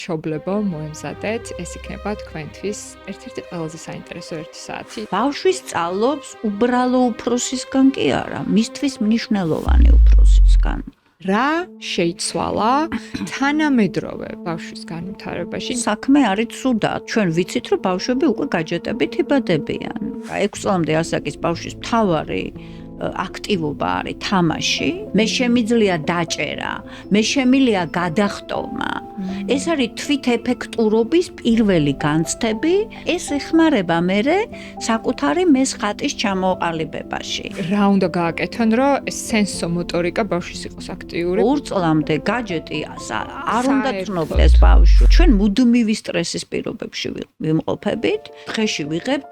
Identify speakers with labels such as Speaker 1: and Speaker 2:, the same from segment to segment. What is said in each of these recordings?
Speaker 1: მშობლებო, მოემზადეთ, ეს იქნება თქვენთვის ერთ-ერთი ყველაზე საინტერესო 1 საათი.
Speaker 2: ბავშვი სწავლობს უბრალო უფროსისგან კი არა, მისთვის მნიშვნელოვანი უფროსისგან.
Speaker 1: რა შეიცვალა თანამედროვე ბავშვის განვითარებაში?
Speaker 2: საქმე არის ცუდად. ჩვენ ვიცით, რომ ბავშვები უკვე გაჯეტებით იბადებიან. 6 წლამდე ასაკის ბავშვის მთავარი აქტივობა არის თამაში, მე შემიძლია დაჭერა, მე შემიძლია გადახტომა. ეს არის თვითეფექტურობის პირველი განცდები, ეს ეხმარება მერე საკუთარი მესხატის ჩამოყალიბებაში.
Speaker 1: რა უნდა გააკეთონ, რომ ეს სენსომოტორიკა ბავშვის იყოს აქტიური?
Speaker 2: 2 წლამდე გაჯეტი არ უნდა ცნობდეს ბავშვი. ჩვენ მუდმივი სტრესის პირობებში ვიმყოფებით. დღეში ვიღებთ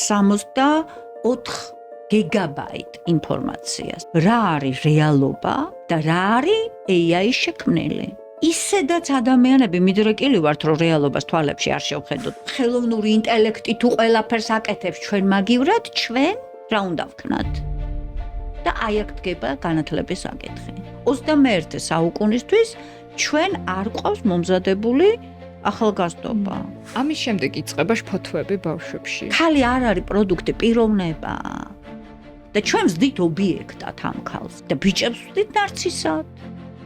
Speaker 2: 64 გიგაბაიტ ინფორმაციას. რა არის რეალობა და რა არის AI-ის შექმნილი? ისედაც ადამიანები მიდრეკილი ვართ, რომ რეალობას თვალებში არ შევხედოთ. ხელოვნური ინტელექტი თუ ყველაფერს აკეთებს ჩვენ მაგივრად, ჩვენ რა უნდა ვქნათ? და აი აქ დგება განათლების საკითხი. 21 საუკუნისთვის ჩვენ არ ყავს მომზადებული ახალგაზრდობა.
Speaker 1: ამის შემდეგ იწყება შფოთვები ბავშვებში.
Speaker 2: ხალი არ არის პროდუქტი, პიროვნება. და ჩვენ ვზდით ობიექტად ამ ქალს და ბიჭებს ვზდით ნარცისად.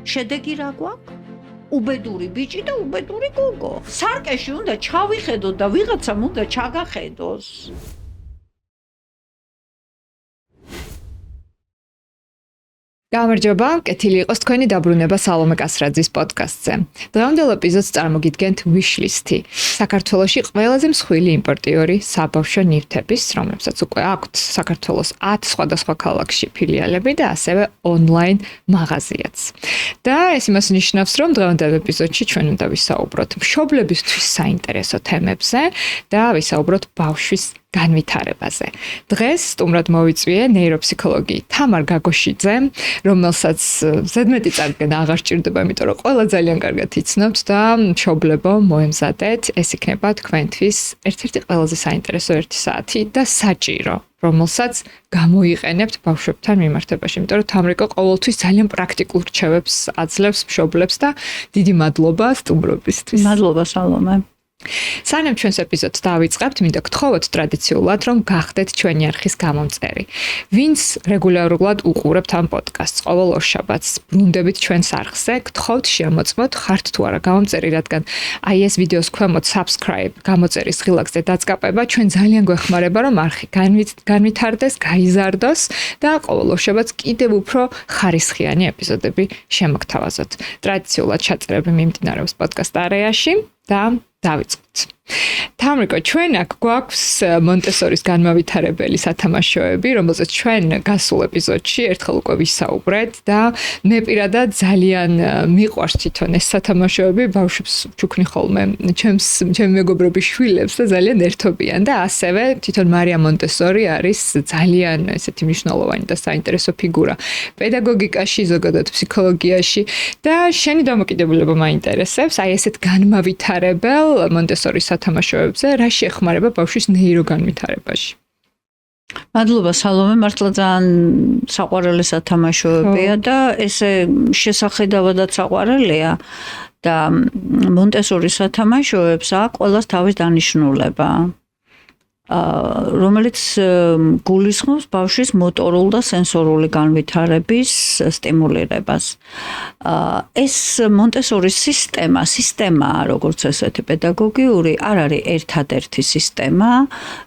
Speaker 2: შედეგი რა გვაქვს? უბედური ბიჭი და უბედური გოგო. სარკეში უნდა ჩავიხედოთ და ვიღაცამ უნდა ჩაგახედოს.
Speaker 1: გამარჯობა, კეთილი იყოს თქვენი დაბრუნება სალომე კასრაძის პოდკასტზე. დღევანდელ ეპიზოდს წარმოგიდგენთ wishlist-ი. საქართველოში ყველაზე მსხვილი იმპორტიორი საბავშვო ნივთების, რომლებსაც უკვე აქვთ საქართველოს 10 სხვადასხვა ქალაქში ფილიალები და ასევე ონლაინ მაღაზიაც. და ეს იმას ნიშნავს, რომ დღევანდელ ეპიზოდში ჩვენ უნდა ვისაუბროთ მშობლებისთვის საინტერესო თემებზე და ვისაუბროთ ბავშვის განვითარებაზე. დღეს სტუმრად მოვიწვიე ნეიროფსიქოლოგი თამარ გაგოშიძე, რომელსაც ზედმეტი წარდგენა აღარ სჭირდება, იმიტომ რომ ყველა ძალიან კარგად იცნობთ და მშობლებო, მოემზადეთ, ეს იქნება თქვენთვის ერთ-ერთი ყველაზე საინტერესო 1 საათი და საჭირო, რომელსაც გამოიყენებთ ბავშვებთან მიმართებაში, იმიტომ რომ თამრიკო ყოველთვის ძალიან პრაქტიკულ რჩევებს აძლევს მშობლებს და დიდი მადლობა სტუმრობისთვის.
Speaker 2: მადლობა სალომე.
Speaker 1: სანამ ჩვენს ეპიზოდს დავიწყებთ, მინდა გთხოვოთ ტრადიციულად, რომ გახდეთ ჩვენი არხის გამომწერი. ვინც რეგულარულად უყურებთ ამ პოდკასტს ყოველ ორშაბათს, ბრუნდებით ჩვენს არხზე, გთხოვთ შემოწმოთ ხართ თუ არა გამომწერი, რადგან აი ეს ვიდეოს ქვემოთ subscribe გამოწერის ღილაკზე დაწყაპება ჩვენ ძალიან გვეხმარება, რომ არხი განვითარდეს, გაიზარდოს და ყოველ ორშაბათს კიდევ უფრო ხარისხიანი ეპიზოდები შემოგთავაზოთ. ტრადიციულად ჩაწერები მიმდინარეობს პოდკასტ არეაში და დავიწყოთ. თამრიკო, ჩვენ აქ გვაქვს მონტესორის განმავითარებელი სათამაშოები, რომელზეც ჩვენ გასულ ეპიზოდში ერთხელ უკვე ვისაუბრეთ და მე პირადად ძალიან მიყვარს თვითონ ეს სათამაშოები, ბავშვებს ვჩუქნი ხოლმე ჩემი მეგობრების შვილებს და ძალიან ერთობიან და ასევე თვითონ მარია მონტესორი არის ძალიან ესეთი მნიშვნელოვანი და საინტერესო ფიგურა პედაგოგიკაში, ზოგადად ფსიქოლოგიაში და შენი დამოკიდებულება მაინტერესებს, აი ესეთ განმავითარებელ მონტესორის თამაშოებზე რა შეეხმარება ბავშვის ნეიროგანვითარებაში?
Speaker 2: მადლობა სალომე, მართლა ძალიან საყვარელი სათამაშოებია და ესე შესახედავადაც საყვარელია და მონტესორის სათამაშოებს აქვს ყველას თავის დანიშნულება. რომელიც გულისხმობს ბავშვის მოტორულ და სენსორული განვითარების სტიმულირებას. ეს მონტესორის სისტემაა, როგორც ესეთი პედაგოგიური, არ არის ერთადერთი სისტემა,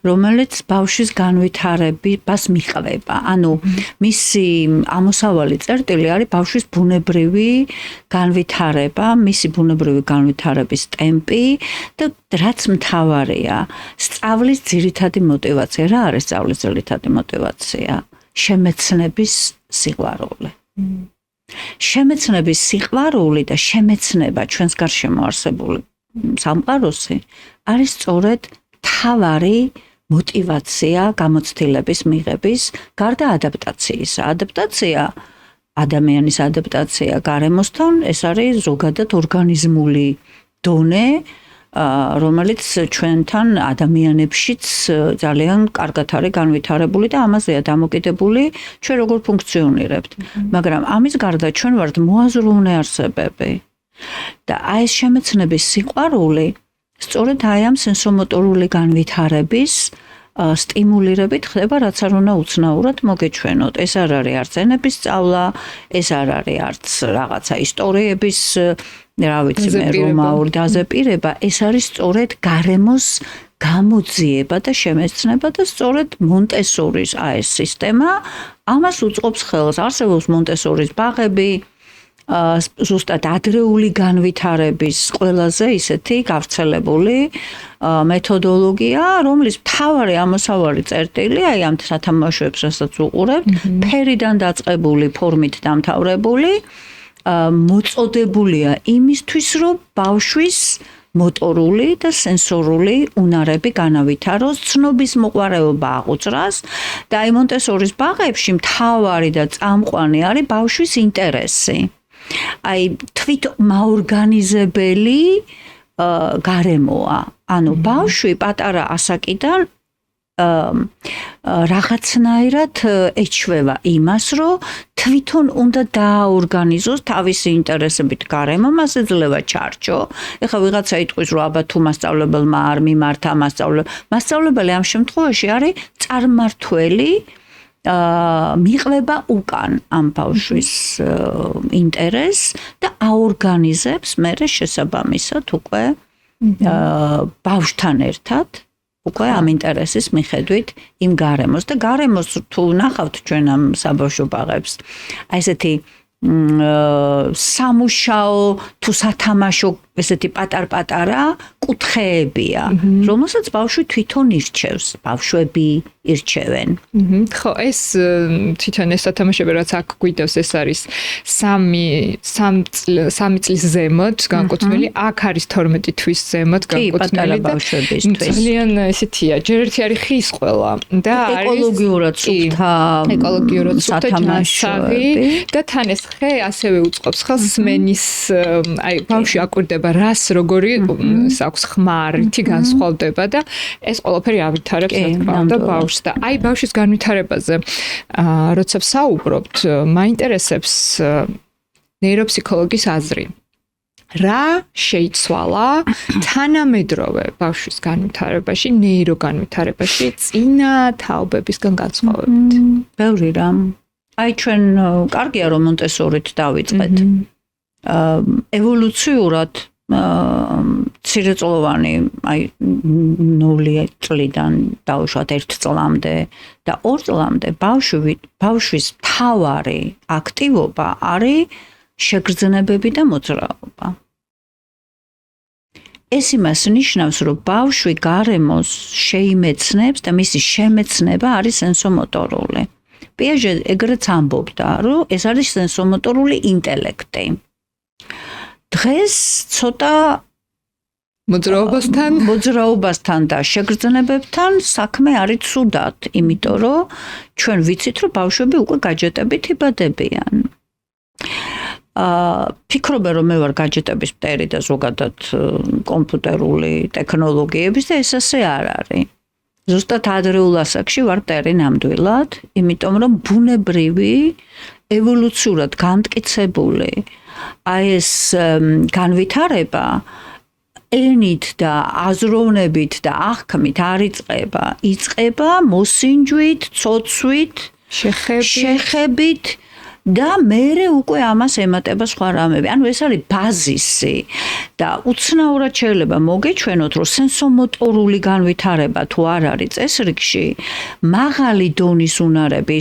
Speaker 2: რომელიც ბავშვის განვითარებას მიყვება. ანუ მისი ამოსავალი წერტილი არის ბავშვის ბუნებრივი განვითარება, მისი ბუნებრივი განვითარების ტემპი და რაც მთავარია, სწავლის ძირითადი мотивация. რა არის სწავლის ძირითადი мотивация? შემეცნების სიყვარული. შემეცნების სიყვარული და შემეცნება ჩვენს გარშემო არსებული სამყაროსი არის სწორედ მთავარი мотивация გამოცდილების მიღების გარდა ადაპტაციისა. ადაპტაცია ადამიანის ადაპტაცია გარემოსთან, ეს არის ზოგადად ორგანიზმული დონე, რომელიც ჩვენთან ადამიანებშიც ძალიან კარგად არის განვითარებული და ამაზეა დამოკიდებული ჩვენ როგორ ფუნქციონირებთ. მაგრამ ამის გარდა ჩვენ ვართ მოაზროვნე არსებები. და აი ეს შემეცნების სიყვარული სწორედ აი ამ სენსომოტორული განვითარების სტიმულირებით ხდება, რაც არ უნდა უცნაურად მოგეჩვენოთ. ეს არ არის არც ენების სწავლა, ეს არ არის არც რაღაცა ისტორიების, რა ვიცი მე, რომაული დაზეპირება, ეს არის სწორედ გარემოს გამოძიება და შემეცნება და სწორედ მონტესორის ეს სისტემა ამას უწყობს ხელს. არსებობს მონტესორის ბაღები, ზუსტად ადრეული განვითარების ყველაზე ისეთი გავრცელებული მეთოდოლოგია, რომლის მთავარი ამოსავალი წერტილი, აი ამ სათამაშოებს, რასაც უყურებთ, ფერიდან დაწყებული, ფორმით დამთავრებული, მოწოდებულია იმისთვის, რომ ბავშვის მოტორული და სენსორული უნარები განავითაროს, ცნობის მოყვარეობა აღუძრას და აი მონტესორის ბაღებში მთავარი და წამყვანი არის ბავშვის ინტერესი. აი თვით მაორგანიზებელი გარემოა. ანუ ბავშვი პატარა ასაკიდან რაღაცნაირად ეჩვევა იმას, რომ თვითონ უნდა დააორგანიზოს თავისი ინტერესებით გარემო, მას ეძლევა ჩარჩო. ეხლა ვიღაცა იტყვის, რომ აბა თუ მასწავლებელმა არ მიმართა მასწავლებელი ამ შემთხვევაში არის წარმართველი მიყვება უკან ამ ბავშვის ინტერესს და აორგანიზებს მერე შესაბამისად უკვე ბავშვთან ერთად უკვე ამ ინტერესის მიხედვით იმ გარემოს და გარემოს თუ ნახავთ ჩვენ ამ საბავშვო ბაღებს აი ესეთი სამუშაო თუ სათამაშო ესეთი პატარ-პატარა კუთხეებია, რომელსაც ბავშვი თვითონ ირჩევს, ბავშვები ირჩევენ.
Speaker 1: ხო, ეს თვითონ ეს სათამაშოები რაც აქ გვიდევს, ეს არის 3 წლის ზემოთ განკუთვნილი, აქ არის 12 თვის ზემოთ განკუთვნილი და ძალიან ესეთია, ჯერ ერთი არის ხის ყველა და არის ეკოლოგიურად სუფთა ჯანსაღი და თან ეს ხე ასევე უწყობს ხელს სმენის, აი ბავშვი აკვირდება რას როგორი აქვს ხმარითი განსხვავდება და ეს ყველაფერი ავითარებს რა თქმა უნდა ბავშვს და აი ბავშვის განვითარებაზე როცა ვსაუბრობთ მაინტერესებს ნეიროფსიქოლოგის აზრი რა შეიცვალა თანამედროვე ბავშვის განვითარებაში ნეიროგანვითარებაში წინა თაობებისგან განსხვავებით
Speaker 2: ბევრი რამ აი ჩვენ კარგია რომ მონტესორით დავიწყეთ ევოლუციურად ცირეწლოვანი აი 0 წლიდან დაუშვათ 1 წლამდე და 2 წლამდე ბავშვის მთავარი აქტივობა არის შეგრძნებები და მოძრაობა. ეს იმას ნიშნავს, რომ ბავშვი გარემოს შეიმეცნებს და მისი შემეცნება არის სენსომოტორული. პიაჟე ეგრეც ამბობდა, რომ ეს არის სენსომოტორული ინტელექტი. დღეს ცოტა მოძრაობასთან და შეგრძნებებთან საქმე არის ცუდად, იმიტომ რომ ჩვენ ვიცით, რომ ბავშვები უკვე გაჯეტებით იბადებიან. ფიქრობენ, რომ მე ვარ გაჯეტების მტერი და ზოგადად კომპიუტერული ტექნოლოგიების და ეს ასე არ არის. ზუსტად ადრეულ ასაკში ვარ მტერი ნამდვილად, იმიტომ რომ ბუნებრივი ევოლუციურად გამტკიცებული აი ეს განვითარება ენით და აზროვნებით და აღქმით არ იწყება მოსინჯვით, ცოცვით, შეხებით და მერე უკვე ამას ემატება სხვა რამები. ანუ ეს არის ბაზისი და უცნაურად შეიძლება მოგეჩვენოთ, რომ სენსომოტორული განვითარება თუ არ არის წესრიგში, მაღალი დონის უნარები,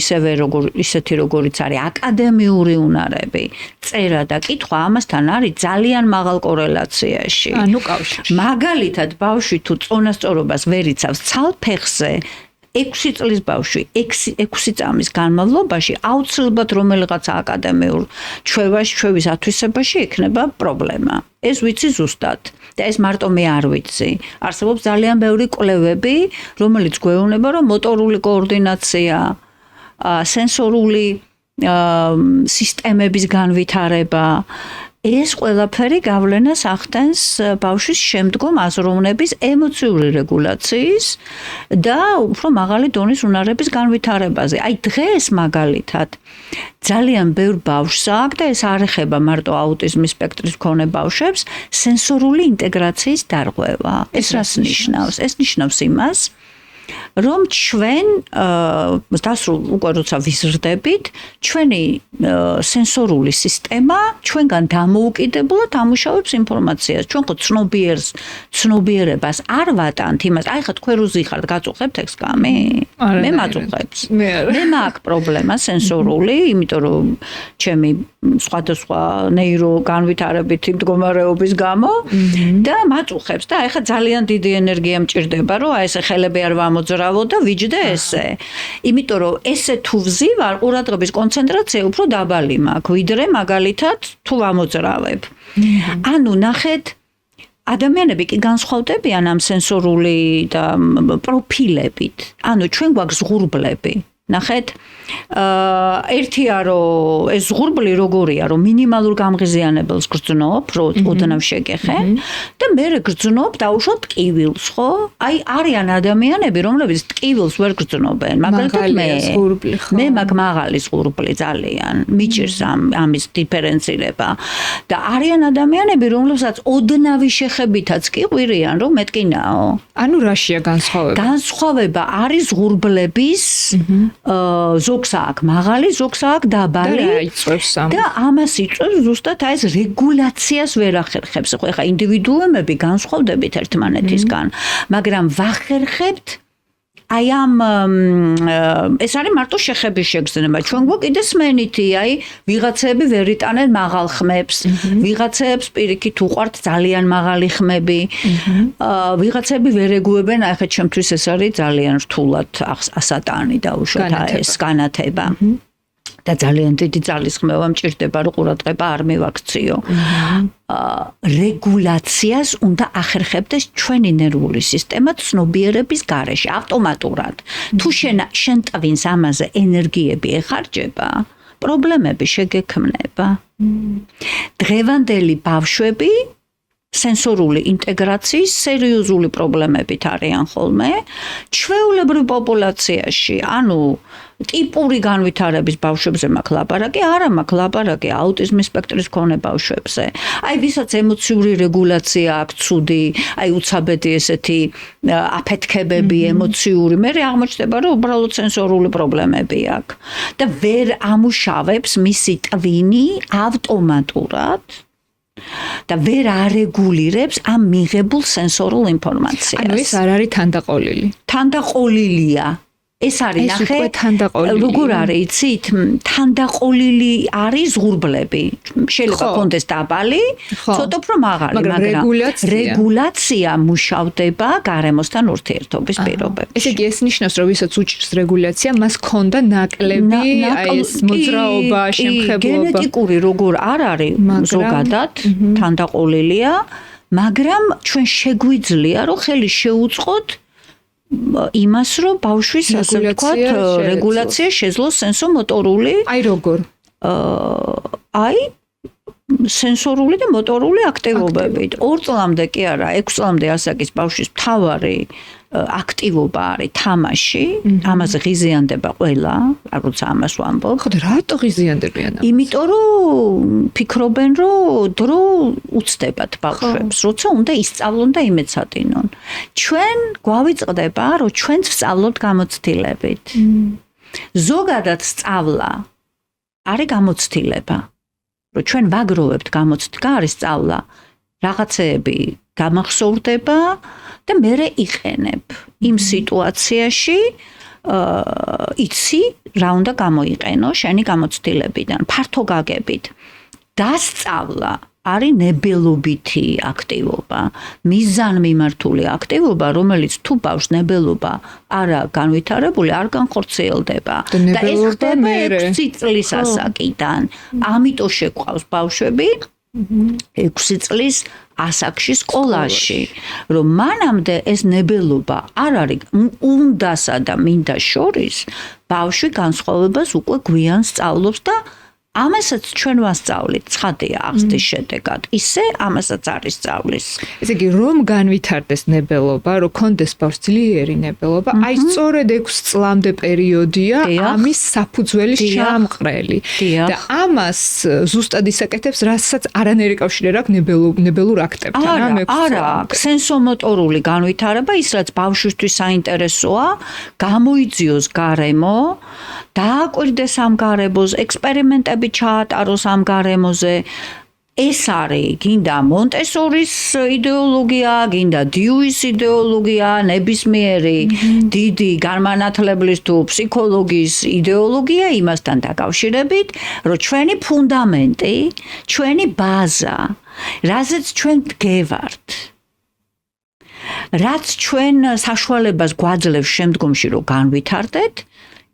Speaker 2: ისეთი როგორიც არის აკადემიური უნარები, წერა და კითხვა ამასთან არის ძალიან მაღალ კორელაციაში.
Speaker 1: ანუ კავშირში.
Speaker 2: მაგალითად, ბავშვი თუ წონასწორობას ვერ იცავს ცალფეხზე 6 წლის ბავშვი 6 წამის განმავლობაში აუცილებლად რომელიღაც აკადემიურ ჩვევის ათვისებაში ექნება პრობლემა. ეს ვიცი ზუსტად და ეს მარტო მე არ ვიცი. არსებობს ძალიან ბევრი კვლევები, რომელიც გვეუბნება, რომ მოტორული კოორდინაცია, სენსორული სისტემების განვითარება ეს ყველაფერი გავლენას ახდენს ბავშვის შემდგომ აზროვნების ემოციური რეგულაციის და უფრო მაღალი დონის უნარების განვითარებაზე. აი დღეს მაგალითად ძალიან ბევრ ბავშვს აქვს და ეს არ ეხება მარტო აუტიზმის სპექტრის მქონე ბავშვებს, სენსორული ინტეგრაციის დარღვევა. ეს რას ნიშნავს? ეს ნიშნავს იმას, რომ ჩვენ დასრულ უკვე როცა ვიზრდებით, ჩვენი სენსორული სისტემა ჩვენგან დამოუკიდებლად ამუშავებს ინფორმაციას. ჩვენ ხო ცნობიერებას არ ვატანთ იმას. აი ხა თქვენ რუზი ხართ, გაწუხებთ ექსკამი? მე მაწუხებს. მე მაქვს პრობლემა სენსორული, იმიტომ რომ ჩემი სხვადასხვა ნეიროგანვითარებითი მდგომარეობის გამო და მაწუხებს და აი ხა ძალიან დიდი ენერგია მჭირდება, რომ აი ესე ხელები არ ვამოძრავო და ვიჯდე ესე. იმიტომ რომ ესე თუ ვზივარ, ყურადღების კონცენტრაცია უფრო დაბალი მაქვს, ვიდრე მაგალითად თუ ვამოძრავებ. ანუ ნახეთ, ადამიანები კი განსხვავდებიან ამ სენსორული და პროფილებით. ანუ ჩვენ გვაქვს ზღურბლები. ნახეთ, ერთია რომ ეს ზღურბლი როგორია, რომ მინიმალურ გამღიზიანებელს გრძნობ, რომ ოდნავ შეგეხე და მე გრძნობ დაუშვათ ტკივილს, ხო? აი არიან ადამიანები, რომლებიც ტკივილს ვერ გრძნობენ, მაგალითად მე მაგ მაღალი ზღურბლი ძალიან მიჭირს ამის დიფერენცირება და არიან ადამიანები, რომლებსაც ოდნავი შეხებითაც კი ყვირიან, რომ მეთკინაო.
Speaker 1: ანუ რაშია განსხვავება?
Speaker 2: განსხვავება არის ზღურბლების ზოგს აქვს მაღალი, ზოგს აქვს დაბალი და ამას იწვევს ზუსტად ეს რეგულაციას ვერ ახერხებს. ხო, ინდივიდუუმები განსხვავდებით ერთმანეთისგან, მაგრამ ვახერხებთ აი ამ ეს არის მარტო შეხების შეგრძნება. ჩვენ გვაქვს სმენითი, აი ვიღაცები ვერ იტანენ მაღალ ხმებს, ვიღაცებს პირიქით უყვართ ძალიან მაღალი ხმები, ვიღაცები ვერ ეგუებენ, აი ხა ჩემთვის ეს არის ძალიან რთულად ასატანი დაუშვათ ეს განათება. და ძალიან დიდი ძალისხმევა მჭირდება, რომ ყურადღება არ მივაქციო. რეგულაციას უნდა ახერხებდეს ჩვენი ნერვული სისტემა ცნობიერების გარეშე, ავტომატურად. თუ შენ ტვინს ამაზე ენერგიები ეხარჯება, პრობლემები შეგექმნება. დღევანდელი ბავშვები სენსორული ინტეგრაციის სერიოზული პრობლემებით არიან ხოლმე ჩვეულებრივ პოპულაციაში, ანუ ტიპური განვითარების ბავშვებზე მაქვს ლაპარაკი, არა მაქვს ლაპარაკი აუტიზმის სპექტრის მქონე ბავშვებზე. აი ვისაც ემოციური რეგულაცია აქვს ცუდი, აი უცაბედი ესეთი აფეთქებები ემოციური, მე აღმოჩნდება, რომ უბრალოდ სენსორული პრობლემები აქვს და ვერ ამუშავებს მისი ტვინი ავტომატურად და ვერ არეგულირებს ამ მიღებულ სენსორულ ინფორმაციას.
Speaker 1: ანუ ეს არ არის თანდაყოლილი.
Speaker 2: თანდაყოლილია. ეს არის ნახე, როგორ არის, იცით, თანდაყოლილი არის ზღურბლები. შეიძლება კონდეს დაბალი, ცოტა უფრო მაღალი, მაგრამ რეგულაცია მუშავდება გარემოსთან ურთიერთობის პირობებში.
Speaker 1: ესე იგი ეს ნიშნავს, რომ ვისაც უჭირს რეგულაცია, მას ქონდა ნაკლები, აი ეს მოძრაობა, შემხებლობა.
Speaker 2: გენეტიკური როგორ არ არის ზოგადად თანდაყოლილია, მაგრამ ჩვენ შეგვიძლია, რომ ხელი შეუწყოთ იმას, რომ ბავშვის ასე ვთქვათ, რეგულაცია შეძლოს სენსომოტორული.
Speaker 1: აი როგორ?
Speaker 2: აი სენსორული და მოტორული აქტივობებით. 2 წლამდე კი არა, 6 წლამდე ასაკის ბავშვის მთავარი აქტივობა არის თამაში, ამაზე ღიზიანდება ყველა, როცა ამას ვამბობ.
Speaker 1: ხო და რატო ღიზიანდებიან?
Speaker 2: იმიტომ რომ ფიქრობენ, რომ დრო უცდებათ ბავშვებს, როცა უნდა ისწავლონ და იმეცადინონ. ჩვენ გვავიწყდება, რომ ჩვენც ვსწავლობთ გამოცდილებით. ზოგადად სწავლა არის გამოცდილება. რომ ჩვენ ვაგროვებთ გამოცდილება, არის სწავლა. რაღაცეები გამახსოვრდება და მერე იყენებ. იმ სიტუაციაში იცი რა უნდა გამოიყენო შენი გამოცდილებიდან, ფართო გაგებით. დასწავლა არის ნებელობითი აქტივობა, მიზანმიმართული აქტივობა, რომელიც თუ ბავშვს ნებელობა არა განვითარებული, არ განხორციელდება და ეს ხდება 6 წლის ასაკიდან. ამიტომ შეყვავს ბავშვები 6 წლის ასაკში სკოლაში, რომ მანამდე ეს ნებელობა არ არის უნდასა და მინდა შორის, ბავშვი განსხვავებას უკვე გვიან სწავლობს და ამასაც ჩვენ ვასწავლით ცხადია აღზრდის შედეგად. ისე ამასაც არის სწავლის.
Speaker 1: ესე იგი, რომ განვითარდეს ნებელობა, რომ კონდეს ბავშვს ძლიერი ნებელობა, აი სწორედ 6 წლამდე პერიოდია ამის საფუძველის ჩამყრელი. და ამას ზუსტად ისაკეთებს, რასაც არანაირი კავშირი არ აქვს ნებელურ აქტებთან,
Speaker 2: არა, სენსომოტორული განვითარება, ის რაც ბავშვისთვის საინტერესოა, გამოიძიოს გარემო, დააკვირდეს ამ გარემოს, ექსპერიმენტები ჩაატაროს ამ გარემოზე. ეს არის გინდა მონტესორის იდეოლოგია, გინდა დიუის იდეოლოგია, ნებისმიერი დიდი განმანათლებლის თუ ფსიქოლოგიის იდეოლოგია იმასთან დაკავშირებით, რომ ჩვენი ფუნდამენტი, ჩვენი ბაზა, რაზეც ჩვენ დგევართ, რაც ჩვენ საშუალებას გვაძლევს შემდგომში რომ განვითარდეთ,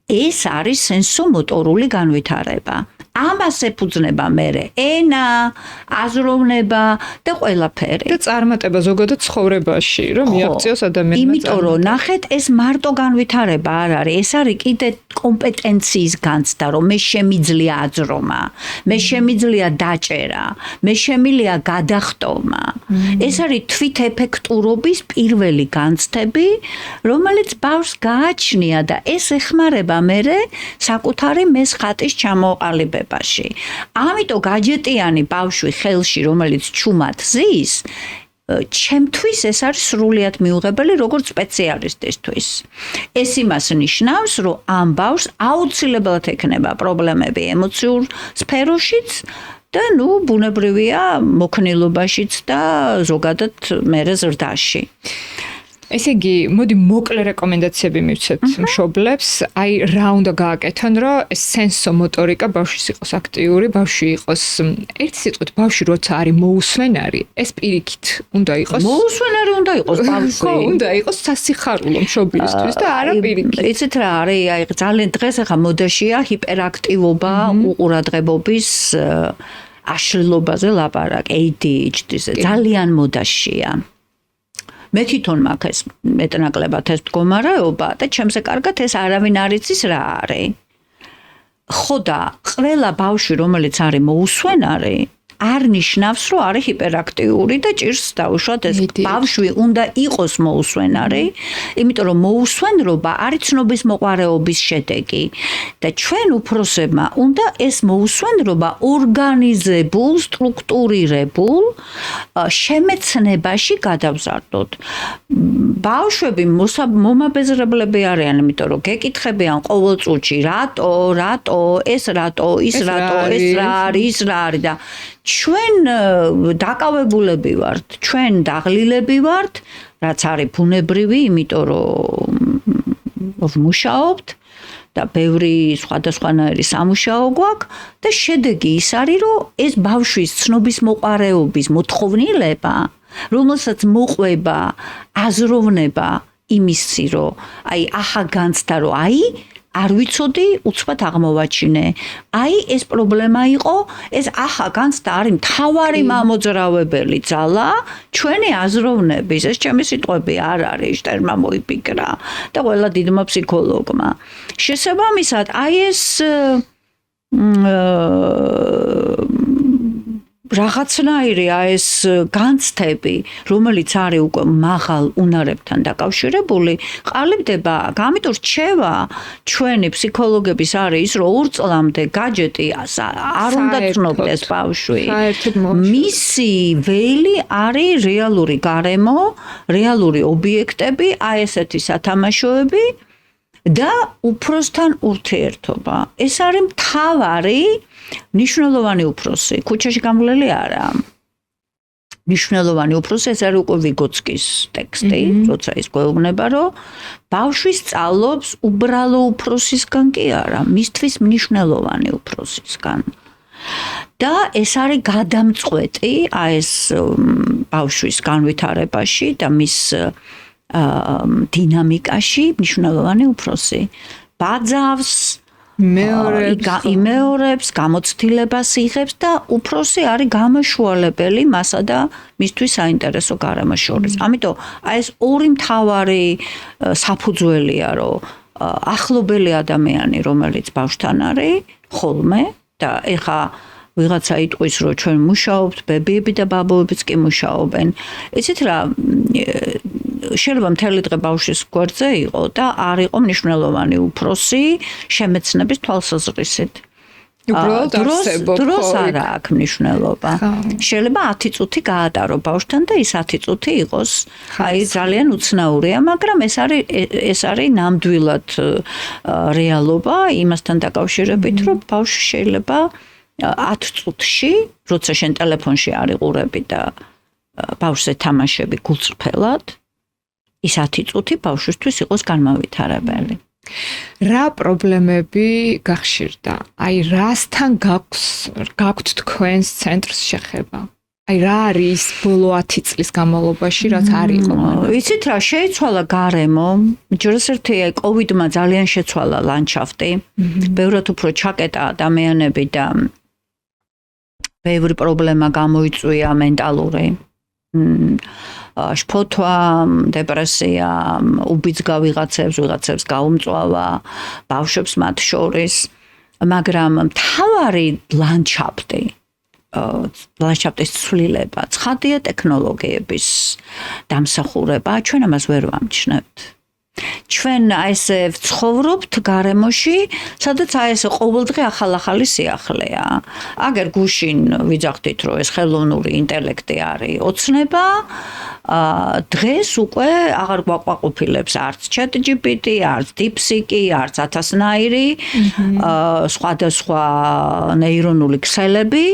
Speaker 2: ეს არის სენსომოტორული განვითარება. ამას ეფუძნება მერე ენა, აზროვნება და ყველაფერი.
Speaker 1: და წარმატება ზოგადად ცხოვრებაში, რომ მიაღწიოს ადამიანმა.
Speaker 2: იმიტომ რომ ნახეთ, ეს მარტო განვითარება არ არის, ეს არის კიდე კომპეტენციის განცდა, რომ მე შემიძლია აზრომა, მე შემიძლია დაჭერა, მე შემიძლია გადახტომა. ეს არის თვითეფექტურობის პირველი განცდები, რომელიც ბავშვს გააჩნია და ეს ეხმარება მერე საკუთარი მესხატის ჩამოყალიბებას. ამიტომ გაჯეტიანი ბავშვი ხელში, რომელიც ჩუმად ზის, ჩემთვის ეს არის სრულიად მიუღებელი როგორც სპეციალისტისთვის. ეს იმას ნიშნავს, რომ ამ ბავშვს აუცილებლად ექნება პრობლემები ემოციურ სფეროშიც და ბუნებრივია მოქნილობაშიც და ზოგადად მერე ზრდაში.
Speaker 1: ესე იგი, მოდი მოკლე რეკომენდაციები მივცეთ მშობლებს, აი რა უნდა გააკეთონ, რომ ეს სენსომოტორიკა ბავშვის იყოს აქტიური, ბავშვი იყოს, ერთი სიტყვით, ბავშვი როცა არის მოუსვენარი, ეს პირიქით უნდა იყოს.
Speaker 2: მოუსვენარი უნდა იყოს ბავშვი.
Speaker 1: ხო, უნდა იყოს სასიხარულო მშობლისთვის და არა პირიქით.
Speaker 2: იცით რა არის, აი ძალიან დღეს ახლა მოდაშია ჰიპერაქტივობა, უყურადღებობის აშლილობაზე ლაპარაკი, ADHD-ზე ძალიან მოდაშია. მე თვითონ მაქვს ეს მეტნაკლებად ეს მდგომარეობა და ჩემზე კარგად ეს არავინ არ იცის რა არის. ხო და ყველა ბავშვი რომელიც არის მოუსვენარი არ ნიშნავს რომ არის ჰიპერაქტიული და ჭირს დაუშვათ ეს ბავშვი უნდა იყოს მოუსვენარი, იმიტომ რომ მოუსვენრობა არის ცნობის მოყარეობის შედეგი და ჩვენ უფროსებმა უნდა ეს მოუსვენრობა ორგანიზებულ, სტრუქტურირებულ შემეცნებაში გადავზარდოთ. ბავშვები მომაბეზრებლები არიან, იმიტომ რომ გეკითხებიან ყოველ წუთში რატო, ეს რატო, ის რატო, ეს რა არის და ჩვენ დაკავებულები ვართ, ჩვენ დაღლილები ვართ, რაც არის ბუნებრივი, იმიტომ რომ ვმუშაობთ და ბევრი სხვადასხვანაირი სამუშაო გვაქვს და შედეგი ის არის, რომ ეს ბავშვის ცნობის მოყარეობის მოთხოვნილება, რომელსაც მოყვება აზროვნება იმისი, რომ აი ახა განცდა, რომ აი არ ვიცოდი, უცბად აღმოვაჩინე. აი ეს პრობლემა იყო, ეს ახა განცდა არის მთავარი მამოძრავებელი ძალა ჩვენი აზროვნების. ეს ჩემი სიტყვები არ არის, შტერმა მოიფიქრა და ყველა დიდმა ფსიქოლოგმა. შესაბამისად, აი ეს რაღაცნაირი ეს განცდები, რომელიც არის უკვე მაღალ უნარებთან დაკავშირებული, ყალიბდება, ამიტომ რჩევა ჩვენი ფსიქოლოგების არის ის, რომ 2 წლამდე გაჯეტი არ უნდა ცნობდეს ბავშვი. მისი ველი არის რეალური გარემო, რეალური ობიექტები, აი ესეთი სათამაშოები და უფროსთან ურთიერთობა. ეს არის მთავარი ნიშნულოვანი უფროსი, ქუჩაში გამვლელი არა. ნიშნულოვანი უფროსი ეს არის უკვე ვიგოცკის ტექსტი, როცა ის გვეუბნება, რომ ბავშვი სწავლობს უბრალო უფროსისგან კი არა, მისთვის მნიშვნელოვანი უფროსისგან. და ეს არის გადამწყვეტი, აი ეს ბავშვის განვითარებაში და მის დინამიკაში მნიშვნელოვანი უფროსი. ბაძავს იმეორებს, გამოცდილებას იღებს და უფროსი არის გამაშუალებელი მასა და მისთვის საინტერესო გარემოს შორის. ამიტომ აი ეს ორი მთავარი საფუძველია, რომ ახლობელი ადამიანი, რომელიც ბავშვთან არის, ხოლმე და ეხა ვიღაცა იტყვის რომ ჩვენ მუშაობთ, ბებიები და ბაბუებიც კი მუშაობენ. იცით რა, შეიძლება მთელი დღე ბავშვის გვერდზე იყო და არ იყო მნიშვნელოვანი უფროსი შემეცნების თვალსაზრისით. დროს არ აქვს მნიშვნელობა. შეიძლება 10 წუთი გაატარო ბავშვთან და ის 10 წუთი იყოს აი ძალიან უცნაურია, მაგრამ ეს არის ნამდვილად რეალობა იმასთან დაკავშირებით, რომ ბავშვი შეიძლება 10 წუთში, როცა შენ ტელეფონში არიყურები და ბავშვზე თამაშები გულწრფელად, ის 10 წუთი ბავშვისთვის იყოს განმავითარებელი.
Speaker 1: რა პრობლემები გახშირდა? აი რასთან გაქვთ თქვენს ცენტრს შეხება? აი რა არის ბოლო 10 წლის განმავლობაში, რაც არ იყო?
Speaker 2: იცით რა, შეიცვალა გარემო, ჯერს ერთი აი კოვიდმა ძალიან შეცვალა ლანდშაფტი. ბევრად უფრო ჩაკეტა ადამიანები და ბევრი პრობლემა გამოიწვია მენტალური. შფოთვა, დეპრესია, უბიძგა ვიღაცებს გაუმწვავა, ბავშვებს მათ შორის, მაგრამ მთავარი ლანდშაფტის ცვლილება, ცხადია ტექნოლოგიების დამსახურება, ჩვენ ამას ვერ ვამჩნევთ. ჩვენ ესე ვცხოვრობთ გარემოში, სადაც აი ესე ყოველდღე ახალი სიახლეა. აგერ გუშინ ვიძახდით, რომ ეს ხელოვნური ინტელექტი არის ოცნება, დღეს უკვე აღარ გვაყვაყოფილებს არც ChatGPT, არც DeepSeek, არც 1000-ნაირი, სხვადასხვა ნეირონული ქსელები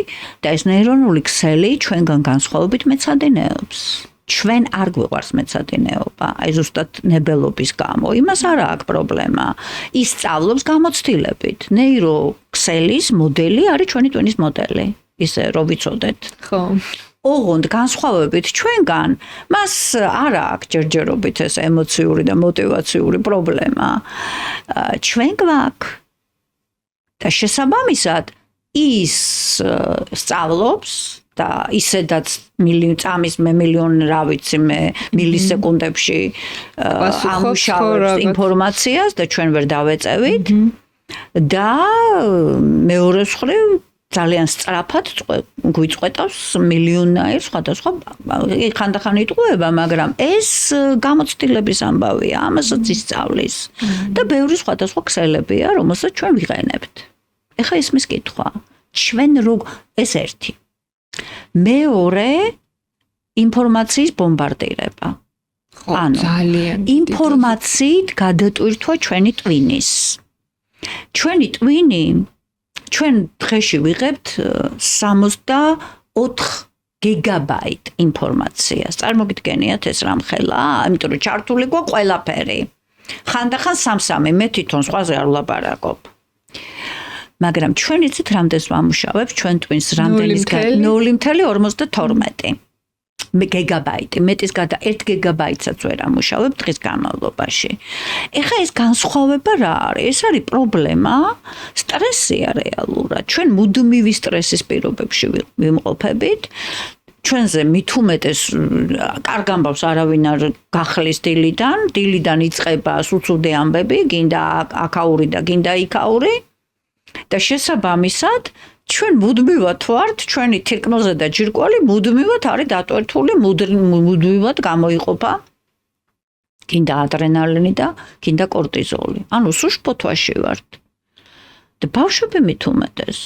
Speaker 2: და ეს ნეირონული ქსელი ჩვენგან განსხვავებით მეცადინეობს. ჩვენ არ გვიყვარს მეცადინეობა, აი ზუსტად ნებელობის გამო, იმას არ აქვს პრობლემა. ის სწავლობს გამოცდილებით. ნეიროქსელის მოდელი არის ჩვენი ტვინის მოდელი, ისე რომ ვიცოდეთ.
Speaker 1: ხო.
Speaker 2: ოღონდ განსხვავებით ჩვენგან, მას არ აქვს ჯერჯერობით ეს ემოციური და мотиваციური პრობლემა. ჩვენ გვაქვს. და შესაბამისად ის სწავლობს და ისედაც წამის მილიონი რა ვიცი მე მილისეკუნდებში ამუშავებს ინფორმაციას და ჩვენ ვერ დავეწევით და მეორე მხრივ ძალიან სწრაფად გვიწყვეტავს მილიონაირ სხვადასხვა ხანდახან იტყუება, მაგრამ ეს გამოცდილების ამბავია, ამასაც ისწავლის და ბევრი სხვადასხვა ქსელებია, რომელსაც ჩვენ ვიყენებთ. ეხლა ისმის კითხვა, ჩვენ ეს ერთი. მეორე ინფორმაციის ბომბარდირება. ანუ ინფორმაციით გადატვირთვა ჩვენი ტვინის. ჩვენი ტვინი ჩვენ დღეში ვიღებთ 64 გიგაბაიტ ინფორმაციას. წარმოგიდგენიათ ეს რამხელა, იმიტომ რომ ჩართული გვაქვს ყველაფერი. ხანდახან 3-3 მე თვითონ სხვაზე არ ვლაპარაკობ. მაგრამ ჩვენ იცით რამდენს ვამუშავებთ ჩვენ ტვინს რამდენის 0.52 გიგაბაიტი, მეტის გადა 1 გიგაბაიტსაც ვერ ამუშავებ დღის განმავლობაში. ეხლა ეს განსხვავება რა არის? ეს არის პრობლემა, სტრესია რეალურად. ჩვენ მუდმივი სტრესის პირობებში ვიმყოფებით. ჩვენზე მით უმეტეს კარგ ამბავს არავინ არ გახლის დილიდან იწყება სუცუდი ამბები, გინდა აკაური და გინდა იქაური. და შესაბამისად ჩვენ მუდმივად ვართ, ჩვენი თირკმელზე და ჯირკვალი მუდმივად არის დატვირთული, მუდმივად გამოიყოფა გინდა ადრენალინი და გინდა კორტიზოლი. ანუ სუშფოთვაში ვართ. და ბავშვები მით უმეტეს.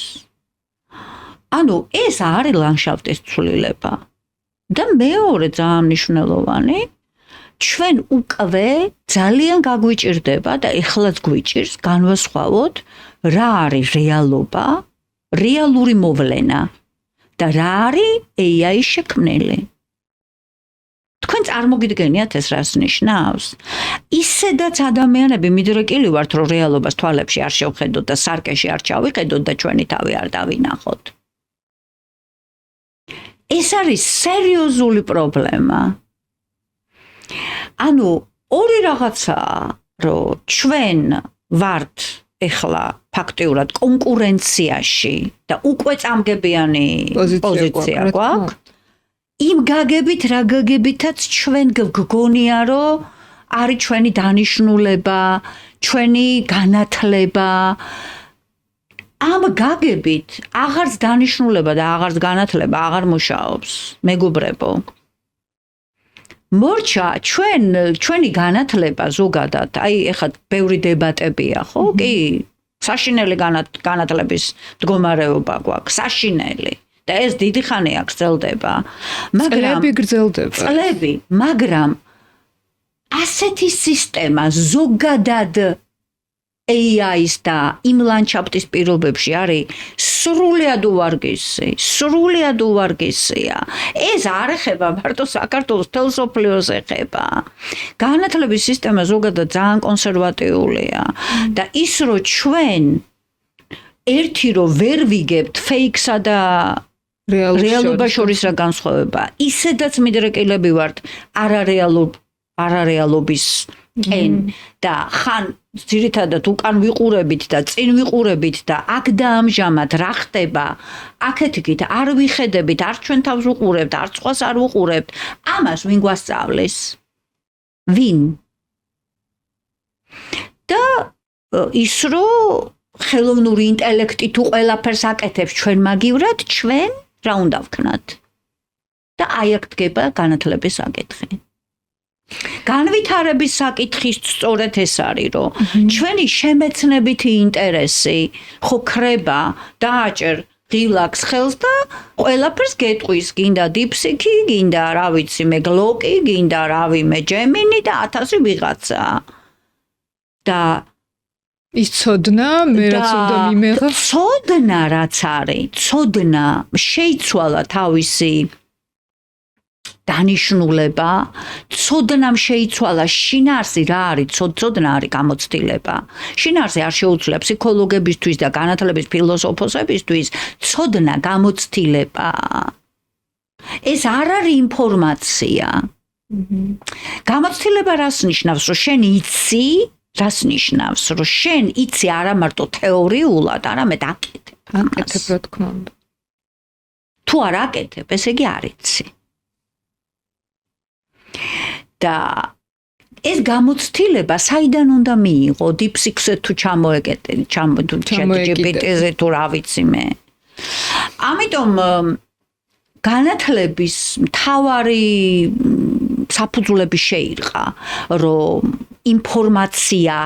Speaker 2: ანუ ეს არის ლანდშაფტის ცვლილება. და მეორე ძალიან მნიშვნელოვანი, ჩვენ უკვე ძალიან გაგვიჭირდება და ეხლაც გვიჭირს განვასხვაოთ რა არის რეალობა, რეალური მოვლენა და რა არის AI შექმნილი. თქვენ წარმოგიდგენიათ ეს რას ნიშნავს? ისედაც ადამიანები მიდრეკილი ვართ, რომ რეალობას თვალებში არ შევხედოთ და სარკეში არ ჩავიხედოთ და ჩვენი თავი არ დავინახოთ. ეს არის სერიოზული პრობლემა. ანუ ორი რაღაცაა, რომ ჩვენ ვართ ეხლა ფაქტიურად კონკურენციაში და უკვე წამგებიანი პოზიცია გვაქვს. იმ გაგებით რა გაგებითაც ჩვენ გგონია, რომ არის ჩვენი დანიშნულება, ჩვენი განათლება. ამ გაგებით აღარც დანიშნულება და აღარც განათლება აღარ მუშაობს, მეგობრებო. მორჩა ჩვენი განათლება ზოგადად, აი ეხლა ბევრი დებატებია, ხო? კი, საშინელი განათლების მდგომარეობა გვაქვს, საშინელი. და ეს დიდი ხანია გრძელდება.
Speaker 1: წლები გრძელდება.
Speaker 2: წლები, მაგრამ ასეთი სისტემა ზოგადად AI-ის და იმ ლანდშაფტის პირობებში არის სრულიად უვარგისია. ეს არ ეხება მარტო საქართველოს თელსოფლიოს ეხება. განათლების სისტემა ზოგადად ძალიან კონსერვატიულია და ის რომ ჩვენ ერთი რომ ვერ ვიგებთ ფეიქსა და რეალობას შორის რა განსხვავება. ისედაც მიდრეკილები ვართ არარეალობის კენ და ხან ძირითადად უკან ვიყურებით და წინ ვიყურებით და აქ და ამჟამად რა ხდება, აქეთ-იქით არ ვიხედებით, არ ჩვენ თავს ვიყურებთ, არ სხვას არ ვიყურებთ. ამას ვინ გვასწავლის? ვინ? და ის რომ ხელოვნური ინტელექტი თუ ყველაფერს აკეთებს ჩვენ მაგივრად, ჩვენ რა უნდა ვქნათ? და აი აქ დგება განათლების საკითხი. განვითარების საკითხის სწორედ ეს არის, რომ ჩვენი შემეცნებითი ინტერესი ხო ხრება, დააჭერ ღილაკს ხელს და ყველაფერს გეტყვის, გინდა დიპსიკი, გინდა რა ვიცი მე გლოკი, გინდა რავიმე ჯემინი და 1000 ვიღაცა. და
Speaker 1: ის ცოდნა მე რაც უნდა მიმეღო.
Speaker 2: ცოდნა რაც არის, ცოდნა შეიცვალა თავისი დანიშნულება, ცოდნამ შეიცვალა შინაარსი რა არის, ცოდნა არის გამოცდილება. შინაარსი არ შეუძლია ფსიქოლოგებისთვის და განათლების ფილოსოფოსებისთვის ცოდნა გამოცდილება. ეს არ არის ინფორმაცია. გამოცდილება რას ნიშნავს, რომ შენ იცი, რას ნიშნავს, რომ შენ იცი არა მარტო თეორიულად, არამედ აკეთებ.
Speaker 1: აკეთებ რა თქმა უნდა.
Speaker 2: თუ არ აკეთებ, ესე იგი არ იცი. და ეს გამოცდილება საიდან უნდა მიიღო? დიპსიქზე თუ ჩამოეკეთე, თუ ChatGPT-ზე თუ რა ვიცი მე. ამიტომ განათლების მთავარი საფუძვლები შეირყა, რომ ინფორმაცია